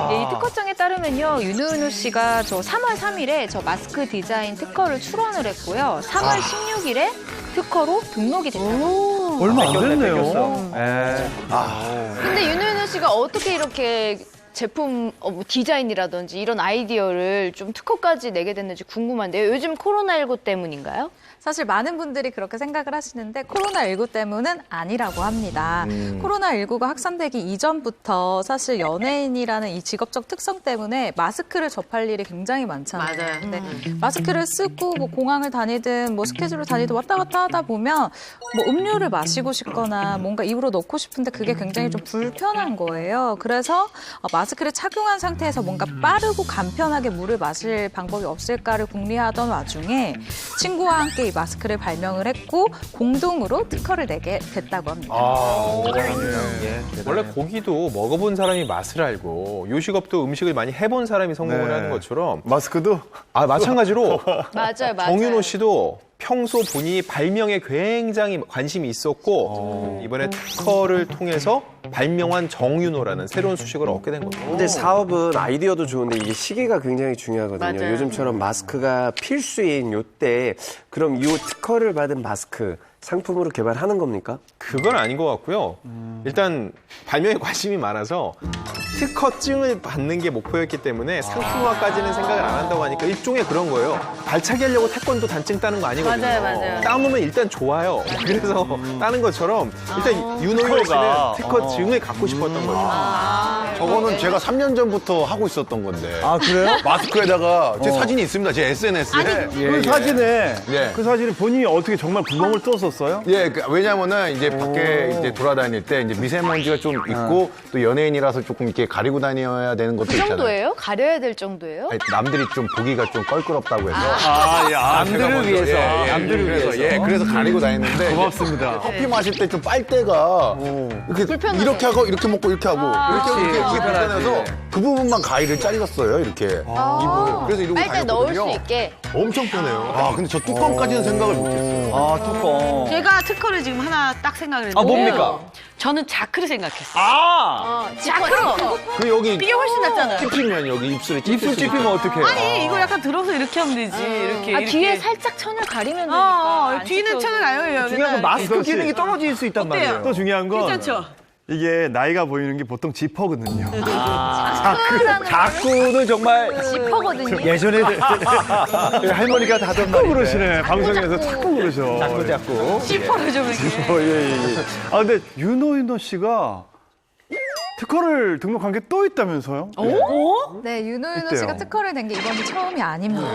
네, 이 특허청에 따르면요, 윤호윤호 씨가 저 3월 3일에 저 마스크 디자인 특허를 출원을 했고요. 3월 16일에 특허로 등록이 됐다고. 얼마 안 됐네요. 예. 근데 윤호윤호 씨가 어떻게 이렇게 제품 뭐 디자인이라든지 이런 아이디어를 좀 특허까지 내게 됐는지 궁금한데요. 요즘 코로나19 때문인가요? 사실 많은 분들이 그렇게 생각을 하시는데 코로나19 때문은 아니라고 합니다. 코로나19가 확산되기 이전부터 사실 연예인이라는 이 직업적 특성 때문에 마스크를 접할 일이 굉장히 많잖아요. 맞아요. 근데 마스크를 쓰고 뭐 공항을 다니든 뭐 스케줄을 다니든 왔다 갔다 하다 보면 뭐 음료를 마시고 싶거나 뭔가 입으로 넣고 싶은데 그게 굉장히 좀 불편한 거예요. 그래서 마스크를 착용한 상태에서 뭔가 빠르고 간편하게 물을 마실 방법이 없을까를 궁리하던 와중에 친구와 함께 이 마스크를 발명을 했고 공동으로 특허를 내게 됐다고 합니다. 원래 고기도 먹어본 사람이 맛을 알고 요식업도 음식을 많이 해본 사람이 성공을 하는 것처럼 마스크도 마찬가지로 맞아요. 정윤호 씨도 평소 본인이 발명에 굉장히 관심이 있었고 이번에 특허를 통해서 발명한 정윤호라는 새로운 수식을 얻게 된 겁니다. 근데 사업은 아이디어도 좋은데 이게 시기가 굉장히 중요하거든요. 맞아요. 요즘처럼 마스크가 필수인 요때 그럼 이 특허를 받은 마스크 상품으로 개발하는 겁니까? 그건 아닌 것 같고요. 일단 발명에 관심이 많아서 특허증을 받는 게 목표였기 때문에 상품화까지는 생각을 안 한다고 하니까 일종의 그런 거예요. 발차기 하려고 태권도 단증 따는 거 아니거든요. 맞아요. 따놓으면 일단 좋아요. 그래서 따는 것처럼 일단 윤호영 씨는 특허증을 갖고 싶었던 거죠. 저거는 제가 3년 전부터 하고 있었던 건데. 아 그래요? 마스크에다가 제 사진이 있습니다. 제 SNS에. 그 사진에 예. 그 사진에 본인이 어떻게 정말 구멍을 뚫었었어요? 예, 왜냐면은 이제 밖에 이제 돌아다닐 때 이제 미세먼지가 좀 있고 또 연예인이라서 조금 이렇게 가리고 다녀야 되는 것도 그 있잖아요. 정도예요? 가려야 될 정도예요? 아니, 남들이 좀 보기가 좀 껄끄럽다고 해서. 남들을 위해서. 남들을 위해서. 예, 그래서 가리고 다녔는데. 고맙습니다. 커피 마실 때 좀 빨대가 이렇게 불편하죠. 이렇게 하고 이렇게 먹고 이렇게 하고 이렇게 그렇지. 불편해서 그 부분만 가위를 잘랐어요. 이렇게 입을. 그래서 이러고 빨대 넣을 수 다녔거든요. 있게. 엄청 편해요. 아, 근데 저 뚜껑까지는 생각을 못했어요. 아, 뚜껑. 제가 특허를 지금 하나 딱 생각을 했는데. 아, 뭡니까? 저는 자크를 생각했어요. 아! 자크로. 그 여기 이게 훨씬 낫잖아요. 찝히면 여기 입술에 입술 찝히면 어떡해요? 아니, 이거 약간 들어서 이렇게 하면 되지. 이렇게. 뒤에 살짝 천을 가리면 되니까. 안 뒤는 찝혀도. 천을 가요. 중요한 건 마스크 기능이 떨어질 수 있단 어때요? 말이에요. 또 중요한 건 괜찮죠? 이게 나이가 보이는 게 보통 지퍼거든요. 자꾸는 정말 지퍼거든요. 예전에 할머니가 다던 자꾸 그러시네. 방송에서 자꾸 그러셔. 자꾸. 시퍼를 좀 이렇게. 예. 아 근데 윤호 씨가 특허를 등록한 게 또 있다면서요? 네, 윤호윤호 어때요? 씨가 특허를 낸 게 이번이 처음이 아닙니다.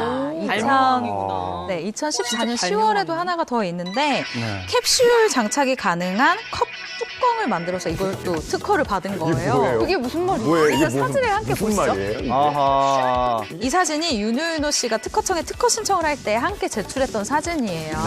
발명왕이구나. 네, 2014년 10월에도 하나가 더 있는데 네. 캡슐 장착이 가능한 컵 뚜껑을 만들어서 이걸 또 특허를 받은 거예요. 그게 무슨 말이에요? 뭐예요? 일단 사진을 함께 무슨 보시죠. 말이에요? 아하. 이 사진이 윤호윤호 씨가 특허청에 특허 신청을 할 때 함께 제출했던 사진이에요.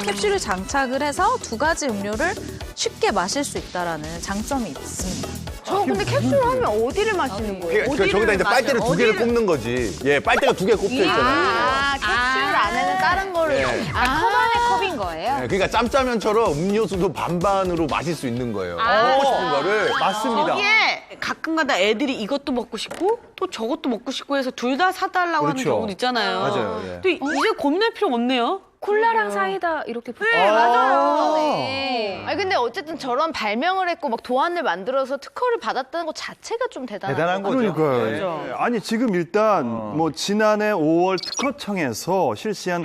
캡슐을 장착을 해서 두 가지 음료를 쉽게 마실 수 있다라는 장점이 있습니다. 저 근데 캡슐 하면 어디를 마시는 거예요? 그러니까 저기다 이제 빨대를 두 개를 꼽는 거지. 예, 빨대가 두 개 꼽혀 있잖아요. 캡슐 안에는 다른 거를. 컵 안에 컵인 거예요? 예, 그러니까 짬짜면처럼 음료수도 반반으로 마실 수 있는 거예요. 먹고 싶은 거를. 맞습니다. 거기에 가끔가다 애들이 이것도 먹고 싶고 또 저것도 먹고 싶고 해서 둘 다 사달라고 하는 그렇죠. 경우도 있잖아요. 맞아요, 예. 근데 이제 고민할 필요가 없네요. 콜라랑 사이다 이렇게 붙어. 네, 맞아요. 네. 아니 근데 어쨌든 저런 발명을 했고 막 도안을 만들어서 특허를 받았다는 것 자체가 좀 대단한 거죠. 그러니까요. 네. 아니 지금 일단 뭐 지난해 5월 특허청에서 실시한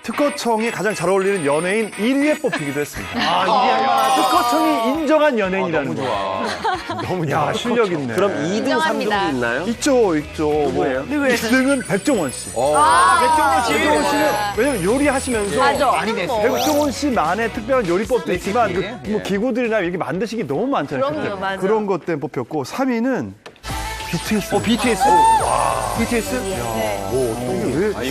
특허청이 가장 잘 어울리는 연예인 1위에 뽑히기도 했습니다. 특허청이 인정한 연예인이라는 거. 너무 야 실력 있네. 그럼 2등, 인정합니다. 3등도 있나요? 있죠. 누구예요? 1등은 백종원 씨. 백종원 백종원 씨는 왜냐면 요리하시면서 많이 냈어요. 백종원 씨만의 특별한 요리법도 있지만 레시피. 뭐 기구들이나 이렇게 만드시기 너무 많잖아요. 그럼요, 근데 맞아. 그런 것 때문에 뽑혔고 3위는 BTS. BTS? BTS?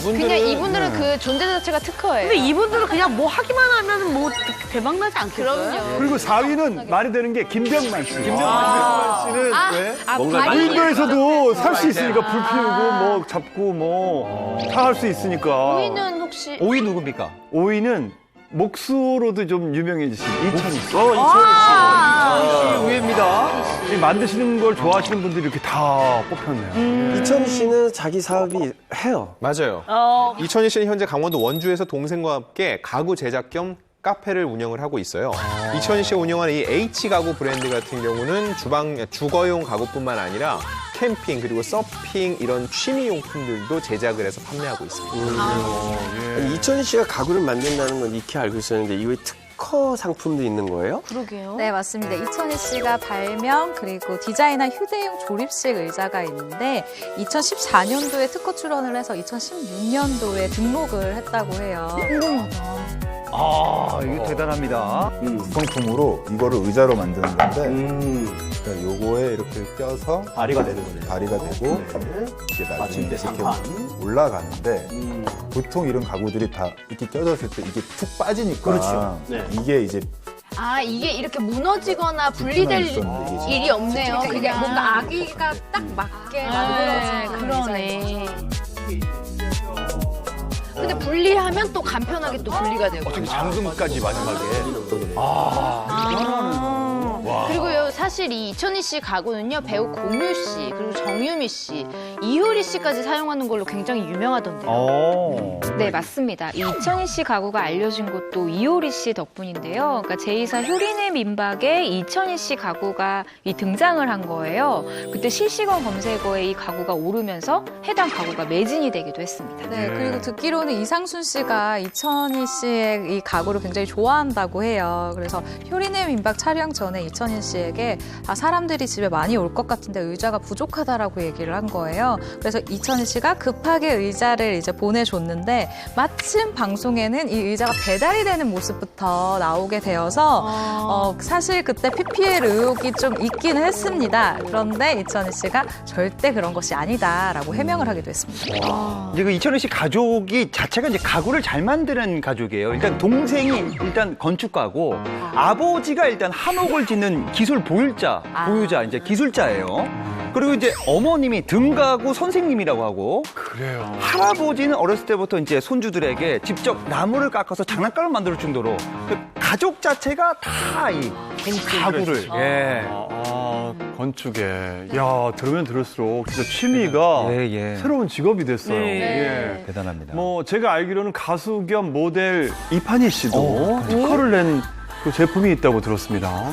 그냥 이분들은 그 존재 자체가 특허예요. 근데 이분들은 그냥 뭐 하기만 하면 뭐 대박 나지 않겠어요? 그럼요. 그리고 4위는 말이 되는 게 김병만 씨. 김병만 씨는 왜? 뭔가 무인도에서도 살 수 있으니까 불 피우고 뭐 잡고 뭐 다 할 수 있으니까. 우이는 혹시 5위 누굽니까? 5위는 목수로도 좀 유명해지신 이천희 씨. 이천희 씨 우위입니다. 이 만드시는 걸 좋아하시는 분들이 이렇게 다 뽑혔네요. 이천희 씨는 자기 사업이 해요. 맞아요. 이천희 씨는 현재 강원도 원주에서 동생과 함께 가구 제작 겸 카페를 운영을 하고 있어요. 이천희 씨가 운영하는 이 H 가구 브랜드 같은 경우는 주거용 가구뿐만 아니라 캠핑 그리고 서핑 이런 취미용품들도 제작을 해서 판매하고 있습니다. 아니, 이천희 씨가 가구를 만든다는 건 익히 알고 있었는데 이외에 특허 상품도 있는 거예요? 그러게요. 네, 맞습니다. 이천희 씨가 발명 그리고 디자인한 휴대용 조립식 의자가 있는데 2014년도에 특허 출원을 해서 2016년도에 등록을 했다고 해요. 아, 이게 대단합니다. 성품으로 이거를 의자로 만드는 건데 그러니까 요거에 이렇게 껴서 다리가 되는 거네요. 다리가 되고 이게 나중에 이렇게 올라가는데 보통 이런 가구들이 다 이렇게 껴졌을 때 이게 툭 빠지니까 그렇죠. 네. 이게 이제 아, 이게 이렇게 무너지거나 분리될 있었는데 이게 일이 없네요. 그게 뭔가 아기가 딱 맞게 만들어진 그러네. 근데 분리하면 또 간편하게 또 분리가 되고. 잠금까지 마지막에. 그리고요, 사실 이 이천희 씨 가구는요, 배우 공유 씨, 그리고 정유미 씨, 이효리 씨까지 사용하는 걸로 굉장히 유명하던데요. 네, 맞습니다. 이 이천희 씨 가구가 알려진 것도 이효리 씨 덕분인데요. 그러니까 제2사 효린의 민박에 이천희 씨 가구가 등장을 한 거예요. 그때 실시간 검색어에 이 가구가 오르면서 해당 가구가 매진이 되기도 했습니다. 네, 그리고 듣기로는 이상순 씨가 이천희 씨의 이 가구를 굉장히 좋아한다고 해요. 그래서 효린의 민박 촬영 전에 이천희 씨에게 사람들이 집에 많이 올 것 같은데 의자가 부족하다라고 얘기를 한 거예요. 그래서 이천희 씨가 급하게 의자를 이제 보내줬는데 마침 방송에는 이 의자가 배달이 되는 모습부터 나오게 되어서 사실 그때 PPL 의혹이 좀 있기는 했습니다. 그런데 이천희 씨가 절대 그런 것이 아니다라고 해명을 하기도 했습니다. 이제 그 이천희 씨 가족이 자체가 이제 가구를 잘 만드는 가족이에요. 일단 동생이 일단 건축가고 아버지가 일단 한옥을 짓는 기술 보유자, 이제 기술자예요. 그리고 이제 어머님이 등가구 선생님이라고 하고 그래요. 할아버지는 어렸을 때부터 이제 손주들에게 직접 나무를 깎아서 장난감을 만들 정도로 가족 자체가 다 이 가구를 건축에. 야, 들으면 들을수록 진짜 취미가 새로운 직업이 됐어요. 예. 대단합니다. 뭐 제가 알기로는 가수 겸 모델 이판희 씨도 특허를 낸 그 제품이 있다고 들었습니다.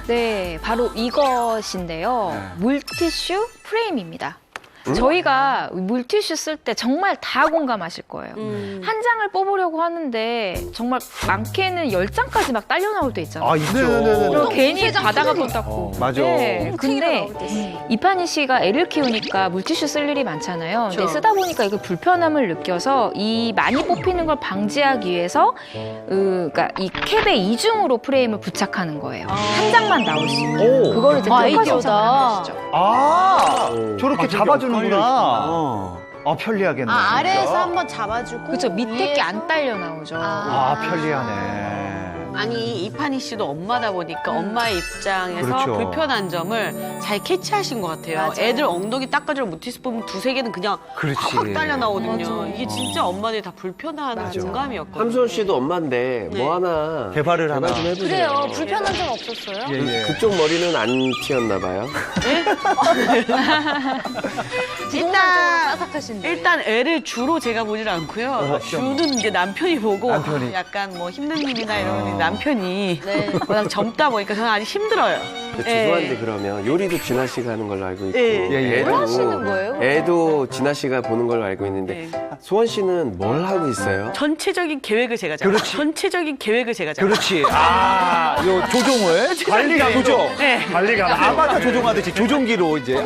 네, 바로 이것인데요. 물티슈 프레임입니다. 저희가 물티슈 쓸 때 정말 다 공감하실 거예요. 한 장을 뽑으려고 하는데 정말 많게는 10장까지 막 딸려 나올 때 있잖아요. 아, 있죠. 그리고 괜히 바다가 또 닦고. 맞아. 네. 근데 이판희 씨가 애를 키우니까 물티슈 쓸 일이 많잖아요. 근데 쓰다 보니까 이거 불편함을 느껴서 이 많이 뽑히는 걸 방지하기 위해서 그러니까 이 캡에 이중으로 프레임을 부착하는 거예요. 한 장만 나올 수 있고. 그걸 이제 특허 신청하는 것이죠. 저렇게 잡아주는구나. 편리하겠네. 아래에서 한번 잡아주고. 그렇죠. 밑에 게 안 딸려 나오죠. 편리하네. 아니, 이판희 씨도 엄마다 보니까 엄마의 입장에서 그렇죠. 불편한 점을 잘 캐치하신 것 같아요. 애들 엉덩이 닦아주는 물티슈 보면 두세 개는 그냥 확 딸려 나오거든요. 이게 진짜 엄마들이 다 불편한 공감이었거든요. 함수원 씨도 엄마인데 뭐 하나 개발을 하나 좀 해보세요. 그래요. 불편한 점 없었어요? 그쪽 머리는 안 튀었나 봐요. 일단 애를 주로 제가 보질 않고요. 주는 이제 남편이 보고 약간 뭐 힘든 일이나 이런 남편이 워낙 젊다 보니까 저는 아직 힘들어요. 죄송한데 그러면 요리도 진아 씨가 하는 걸로 알고 있고 뭘 하시는 거예요? 애도 진아 씨가 보는 걸로 알고 있는데 소원 씨는 뭘 하고 있어요? 전체적인 계획을 제가 잡아요. 전체적인 계획을 제가 잡아요. 그렇지. 요 조종을 관리가 조종. 관리가 아바타 조종하듯이 조종기로 이제.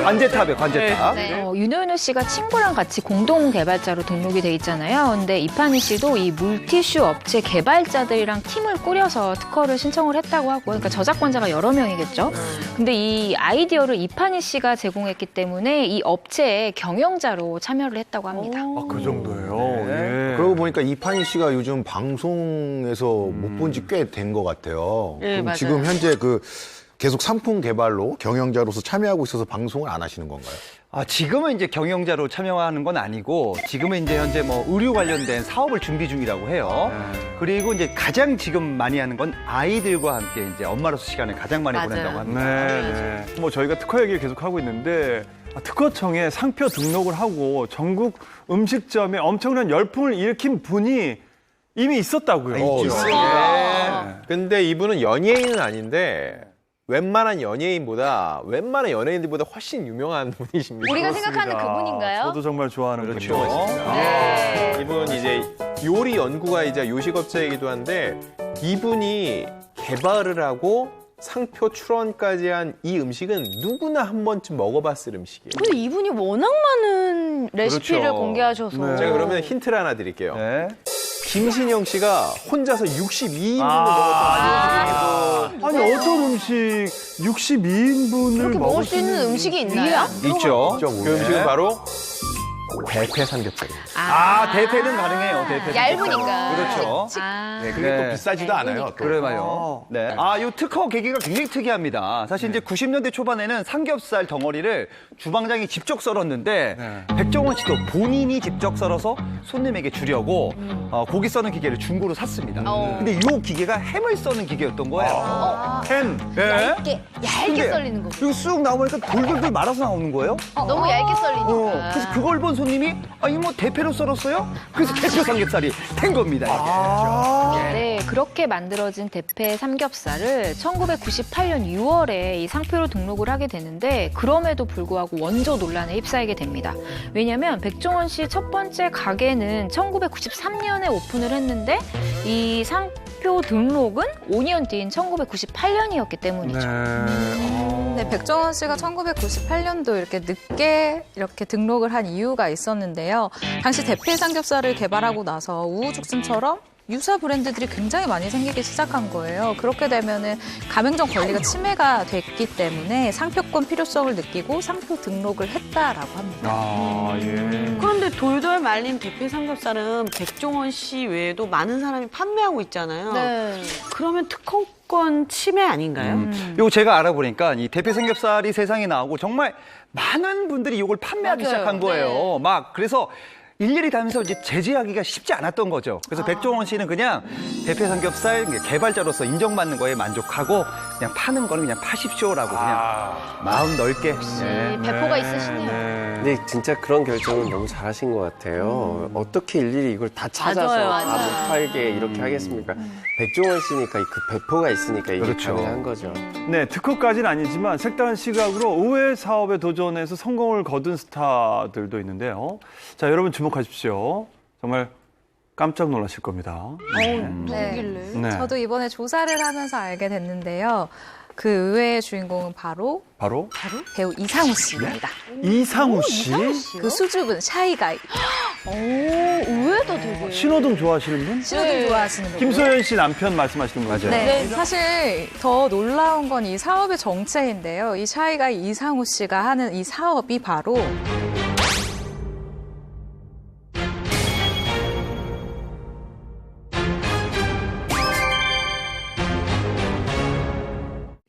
관제탑이에요, 관제탑. 윤효윤 씨가 친구랑 같이 공동 개발자로 등록이 돼 있잖아요. 근데 이판희 씨도 이 물티슈 업체 개발자들이랑 팀을 꾸려서 특허를 신청을 했다고 하고, 그러니까 저작권자가 여러 명이겠죠. 근데 이 아이디어를 이판희 씨가 제공했기 때문에 이 업체의 경영자로 참여를 했다고 합니다. 그 정도예요. 예. 그러고 보니까 이판희 씨가 요즘 방송에서 못 본 지 꽤 된 것 같아요. 그럼 맞아요. 지금 현재 계속 상품 개발로 경영자로서 참여하고 있어서 방송을 안 하시는 건가요? 지금은 이제 경영자로 참여하는 건 아니고 지금은 이제 현재 뭐 의류 관련된 사업을 준비 중이라고 해요. 그리고 이제 가장 지금 많이 하는 건 아이들과 함께 이제 엄마로서 시간을 가장 많이 보낸다고 합니다. 네. 뭐 저희가 특허 얘기를 계속 하고 있는데 특허청에 상표 등록을 하고 전국 음식점에 엄청난 열풍을 일으킨 분이 이미 있었다고요. 근데 이분은 연예인은 아닌데 웬만한 연예인들보다 훨씬 유명한 분이십니다. 우리가 생각하는 그분인가요? 저도 정말 좋아하는 그렇죠. 분이죠. 네. 이분 이제 요리 연구가이자 요식업자이기도 한데 이분이 개발을 하고 상표 출원까지 한 이 음식은 누구나 한 번쯤 먹어봤을 음식이에요. 근데 이분이 워낙 많은 레시피를 그렇죠. 공개하셔서. 네. 제가 그러면 힌트를 하나 드릴게요. 김신영 씨가 혼자서 62인분을 먹었던 아니 어떤 음식 62인분을 그렇게 먹을 수 있는 음식이 있나요? 있죠. 그 음식은 바로 대패 삼겹살입니다. 대패는 가능해요. 대패. 얇으니까. 그렇죠. 네, 그게 또 비싸지도 않아요. 또. 그래요. 네. 요 특허 계기가 굉장히 특이합니다. 사실 이제 90년대 초반에는 삼겹살 덩어리를 주방장이 직접 썰었는데 백종원 씨도 본인이 직접 썰어서 손님에게 주려고 고기 써는 기계를 중고로 샀습니다. 근데 이 기계가 햄을 써는 기계였던 거예요. 햄. 얇게 근데 썰리는 거. 이거 쑥 나오니까 돌돌돌 말아서 나오는 거예요. 너무 얇게 썰리니까. 그래서 그걸 본 손님이 이거 뭐 대패로 썰었어요? 그래서 대패 삼겹살이 된 겁니다. 이게. 네, 그렇게 만들어진 대패 삼겹살을 1998년 6월에 이 상표로 등록을 하게 되는데 그럼에도 불구하고 원조 논란에 휩싸이게 됩니다. 왜냐하면 백종원 씨 첫 번째 가게는 1993년에 오픈을 했는데 이 상표 등록은 5년 뒤인 1998년이었기 때문이죠. 네, 백종원 씨가 1998년도 이렇게 늦게 이렇게 등록을 한 이유가 있었는데요. 당시 대패 삼겹살을 개발하고 나서 우후죽순처럼 유사 브랜드들이 굉장히 많이 생기기 시작한 거예요. 그렇게 되면은 가맹점 권리가 침해가 됐기 때문에 상표권 필요성을 느끼고 상표 등록을 했다라고 합니다. 그런데 돌돌 말린 대패 삼겹살은 백종원 씨 외에도 많은 사람이 판매하고 있잖아요. 네. 그러면 특허권 침해 아닌가요? 이거 제가 알아보니까 이 대패 삼겹살이 세상에 나오고 정말 많은 분들이 이걸 판매하기 맞아요. 시작한 거예요. 막 그래서 일일이 다니면서 이제 제재하기가 쉽지 않았던 거죠. 그래서 백종원 씨는 그냥 대패 삼겹살 개발자로서 인정받는 거에 만족하고 그냥 파는 거는 그냥 파십시오라고 그냥 마음 넓게. 배포가 있으시네요. 근데 진짜 그런 결정은 너무 잘하신 것 같아요. 어떻게 일일이 이걸 다 찾아서 맞아요. 다 못 팔게 이렇게 하겠습니까? 백종원 씨니까 그 배포가 있으니까 이게 그렇죠. 가능한 거죠. 네, 특허까지는 아니지만 색다른 시각으로 의외의 사업에 도전해서 성공을 거둔 스타들도 있는데요. 자, 여러분 주목하십시오. 정말 깜짝 놀라실 겁니다. 네. 저도 이번에 조사를 하면서 알게 됐는데요. 그 의외의 주인공은 바로 배우 이상우 씨입니다. 이상우 씨? 그 수줍은 샤이가이. 의외다 되게. 신호등 좋아하시는 분? 신호등 좋아하시는 분. 김소연 씨 남편 말씀하시는 분 맞아요? 네, 사실 더 놀라운 건 이 사업의 정체인데요. 이 샤이가이 이상우 씨가 하는 이 사업이 바로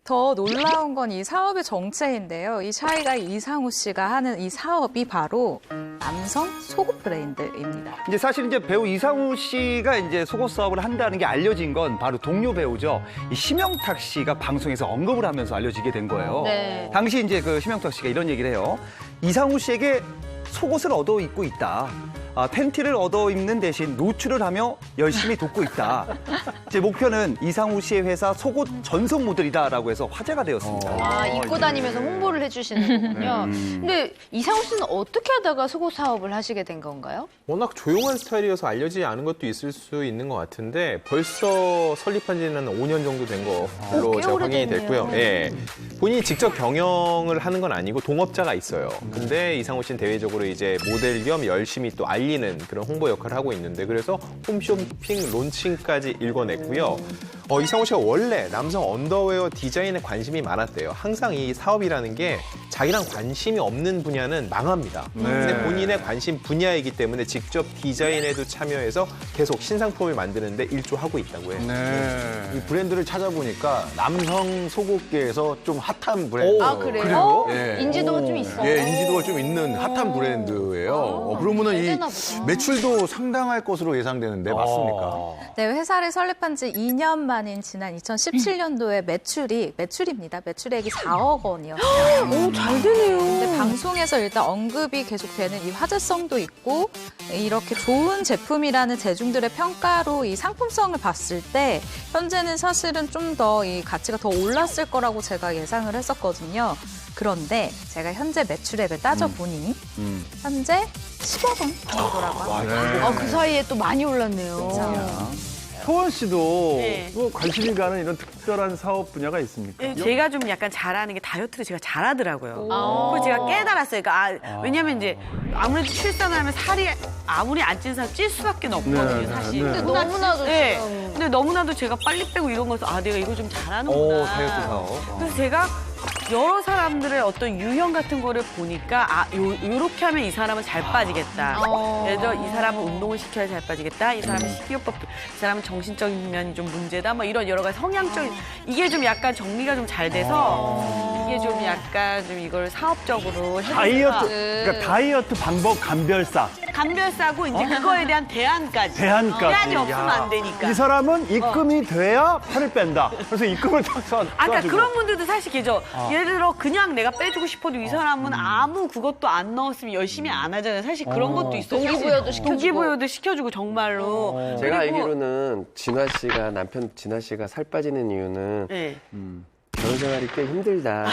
더 놀라운 건 이 사업의 정체인데요. 이 샤이가이 이상우 씨가 하는 이 사업이 바로 남성 속옷 브랜드입니다. 이제 사실 이제 배우 이상우 씨가 이제 속옷 사업을 한다는 게 알려진 건 바로 동료 배우죠. 이 심영탁 씨가 방송에서 언급을 하면서 알려지게 된 거예요. 네. 당시 이제 그 심영탁 씨가 이런 얘기를 해요. 이상우 씨에게 속옷을 얻어 입고 있다. 팬티를 얻어 입는 대신 노출을 하며 열심히 돕고 있다. 제 목표는 이상우 씨의 회사 속옷 전속 모델이다라고 해서 화제가 되었습니다. 입고 다니면서 홍보를 해주시는 거군요. 근데 이상우 씨는 어떻게 하다가 속옷 사업을 하시게 된 건가요? 워낙 조용한 스타일이어서 알려지지 않은 것도 있을 수 있는 것 같은데 벌써 설립한 지는 5년 정도 된 걸로 꽤 제가 확인이 오래됐네요. 됐고요. 예. 본인이 직접 경영을 하는 건 아니고 동업자가 있어요. 근데 이상우 씨는 대외적으로 이제 모델 겸 열심히 또 알리는 그런 홍보 역할을 하고 있는데 그래서 홈쇼핑 론칭까지 읽어냈고요. 이상우 씨가 원래 남성 언더웨어 디자인에 관심이 많았대요. 항상 이 사업이라는 게 자기랑 관심이 없는 분야는 망합니다. 근데 본인의 관심 분야이기 때문에 직접 디자인에도 참여해서 계속 신상품을 만드는데 일조하고 있다고 해요. 이 브랜드를 찾아보니까 남성 속옷계에서 좀 핫한 브랜드. 그래요? 예. 인지도가 좀 있어. 예, 인지도가 좀 있는 핫한 브랜드예요. 그러면은 이 매출도 상당할 것으로 예상되는데 맞습니까? 네, 회사를 설립한 지 2년 만인 지난 2017년도에 매출입니다. 매출액이 4억 원이었어요. 잘 잘 되네요. 근데 방송에서 일단 언급이 계속되는 이 화제성도 있고 이렇게 좋은 제품이라는 대중들의 평가로 이 상품성을 봤을 때 현재는 사실은 좀 더 이 가치가 더 올랐을 거라고 제가 예상을 했었거든요. 그런데 제가 현재 매출액을 따져보니 현재 10억 원 정도라고 합니다. 그 사이에 또 많이 올랐네요. 소원 씨도 네. 뭐 관심이 가는 이런 특별한 사업 분야가 있습니까? 제가 좀 약간 잘하는 게 다이어트를 제가 잘하더라고요. 그걸 제가 깨달았어요. 그러니까 왜냐면 이제 아무래도 출산을 하면 살이 아무리 안 찐 사람 찔 수밖에 없거든요, 네, 사실. 네. 근데 너무나도 네. 지금. 근데 너무나도 제가 빨리 빼고 이런 거서 내가 이거 좀 잘하는구나. 다이어트 사업. 그래서 제가 여러 사람들의 어떤 유형 같은 거를 보니까 요렇게 하면 이 사람은 잘 빠지겠다. 예를 들어 이 사람은 운동을 시켜야 잘 빠지겠다. 이 사람은 식이요법, 이 사람은 정신적인 면이 좀 문제다. 뭐 이런 여러 가지 성향적인 이게 좀 약간 정리가 좀 잘 돼서 이게 좀 약간 좀 이걸 사업적으로 해보니까 그러니까 다이어트 방법 감별사고 이제 그거에 대한 대안까지. 대안까지. 대안이 없으면 야. 안 되니까. 이 사람은 입금이 돼야 살을 뺀다. 그래서 입금을 딱 그러니까 그런 분들도 사실 계죠. 예를 들어 그냥 내가 빼주고 싶어도 이 사람은 아무 그것도 안 넣었으면 열심히 안 하잖아요. 사실 그런 것도 있어요. 동기부여도 시켜주고. 동기부여도 시켜주고 정말로. 제가 그리고- 알기로는 남편 진아 씨가 살 빠지는 이유는 네. 결혼 생활이 꽤 힘들다.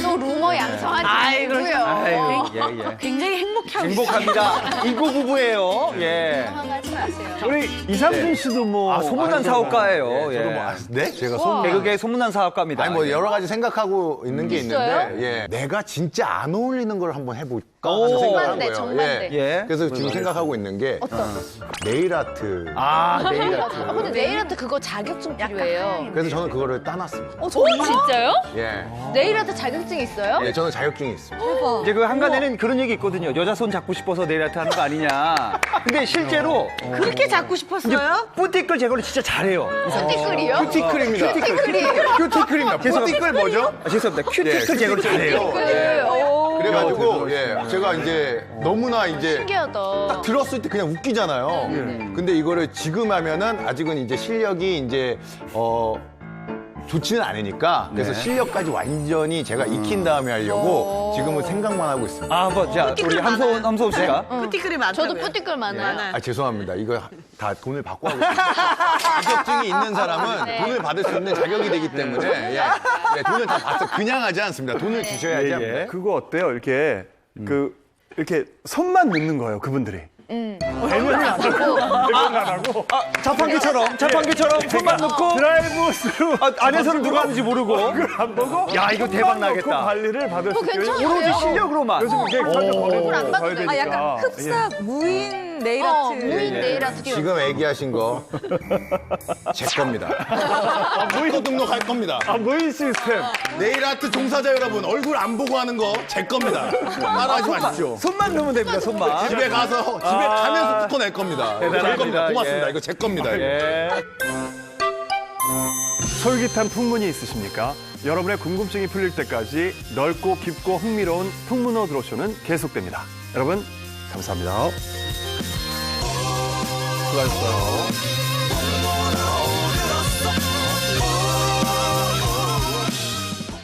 또 루머 양성하지 아이, 말고요. 아유, 예. 굉장히 행복해하고 행복합니다. 이고 부부예요. 예. 하지 마세요. 우리 이상준 씨도 뭐 소문난 사업가예요. 저도 뭐, 네? 제가 개그계 소문난 사업가입니다. 아니 뭐 여러 가지 생각하고 있는 게 있어요? 있는데 예. 내가 진짜 안 어울리는 걸 한번 해볼까 오. 하는 생각을 한 정반대, 거예요. 정반대. 예. 그래서 지금 생각하고 있는 게 네일 아트. 네일 아트. 근데 네일 아트 그거 자격증 필요해요. 그래서 저는 그거를 따놨습니다. 진짜요? 예. 네일 아트 자격증 있어요? 예, 저는 자격증이 있습니다. 이제 그 한간에는 그런 얘기 있거든요. 여자 손 잡고 싶어서 네일 아트 하는 거 아니냐. 근데 실제로 그렇게 잡고 싶었어요? 뿌띠끌 제거를 진짜 잘해요. 큐티클이요? 큐티클입니다. 큐티클입니다. 큐티클 뭐죠? 죄송합니다. 큐티클 제거를 잘해요. 그래가지고 제가 이제 너무나 이제 신기하다. 딱 들었을 때 그냥 웃기잖아요. 근데 이거를 지금 하면은 아직은 이제 실력이 이제 좋지는 않으니까 그래서 실력까지 완전히 제가 익힌 다음에 하려고 지금은 생각만 하고 있습니다. 한번 자 우리 함소원 씨가 뿌띠끌이 많다고요. 저도 뿌띠끌 많아요. 아 죄송합니다. 이거 다 돈을 받고 하고 있습니다. 자격증이 있는 사람은 돈을 받을 수 있는 자격이 되기 때문에 돈을 다 받아 그냥 하지 않습니다. 돈을 주셔야지 합니다. 그거 어때요? 이렇게 이렇게 손만 넣는 거예요, 그분들이. 대면을 안 하고 자판기처럼 손만 넣고 드라이브 스루 안에서는 누가 하는지 모르고 그걸 안 보고 야 이거 대박 손만 넣고 나겠다. 관리를 받을 수 있게 괜찮은데요? 오로지 실력으로만. 요즘 이게 얼굴 안 봐도 돼요. 아, 약간 흡사 무인 네일 아트. 무인 네일 아트 기업. 지금 얘기하신 거 제 겁니다. 거 등록할 겁니다. 무인 시스템. 네일 아트 종사자 여러분 얼굴 안 보고 하는 거 제 겁니다. 따라하지 마십시오. 손만 넣으면 됩니다. 손만. 집에 가면서 특허 낼 겁니다. 제 대단합니다. 겁니다. 고맙습니다. 예. 이거 제 겁니다. 예. 솔깃한 풍문이 있으십니까? 여러분의 궁금증이 풀릴 때까지 넓고 깊고 흥미로운 풍문어 드로쇼는 계속됩니다. 여러분 감사합니다. 수고하셨어요.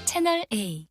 채널 A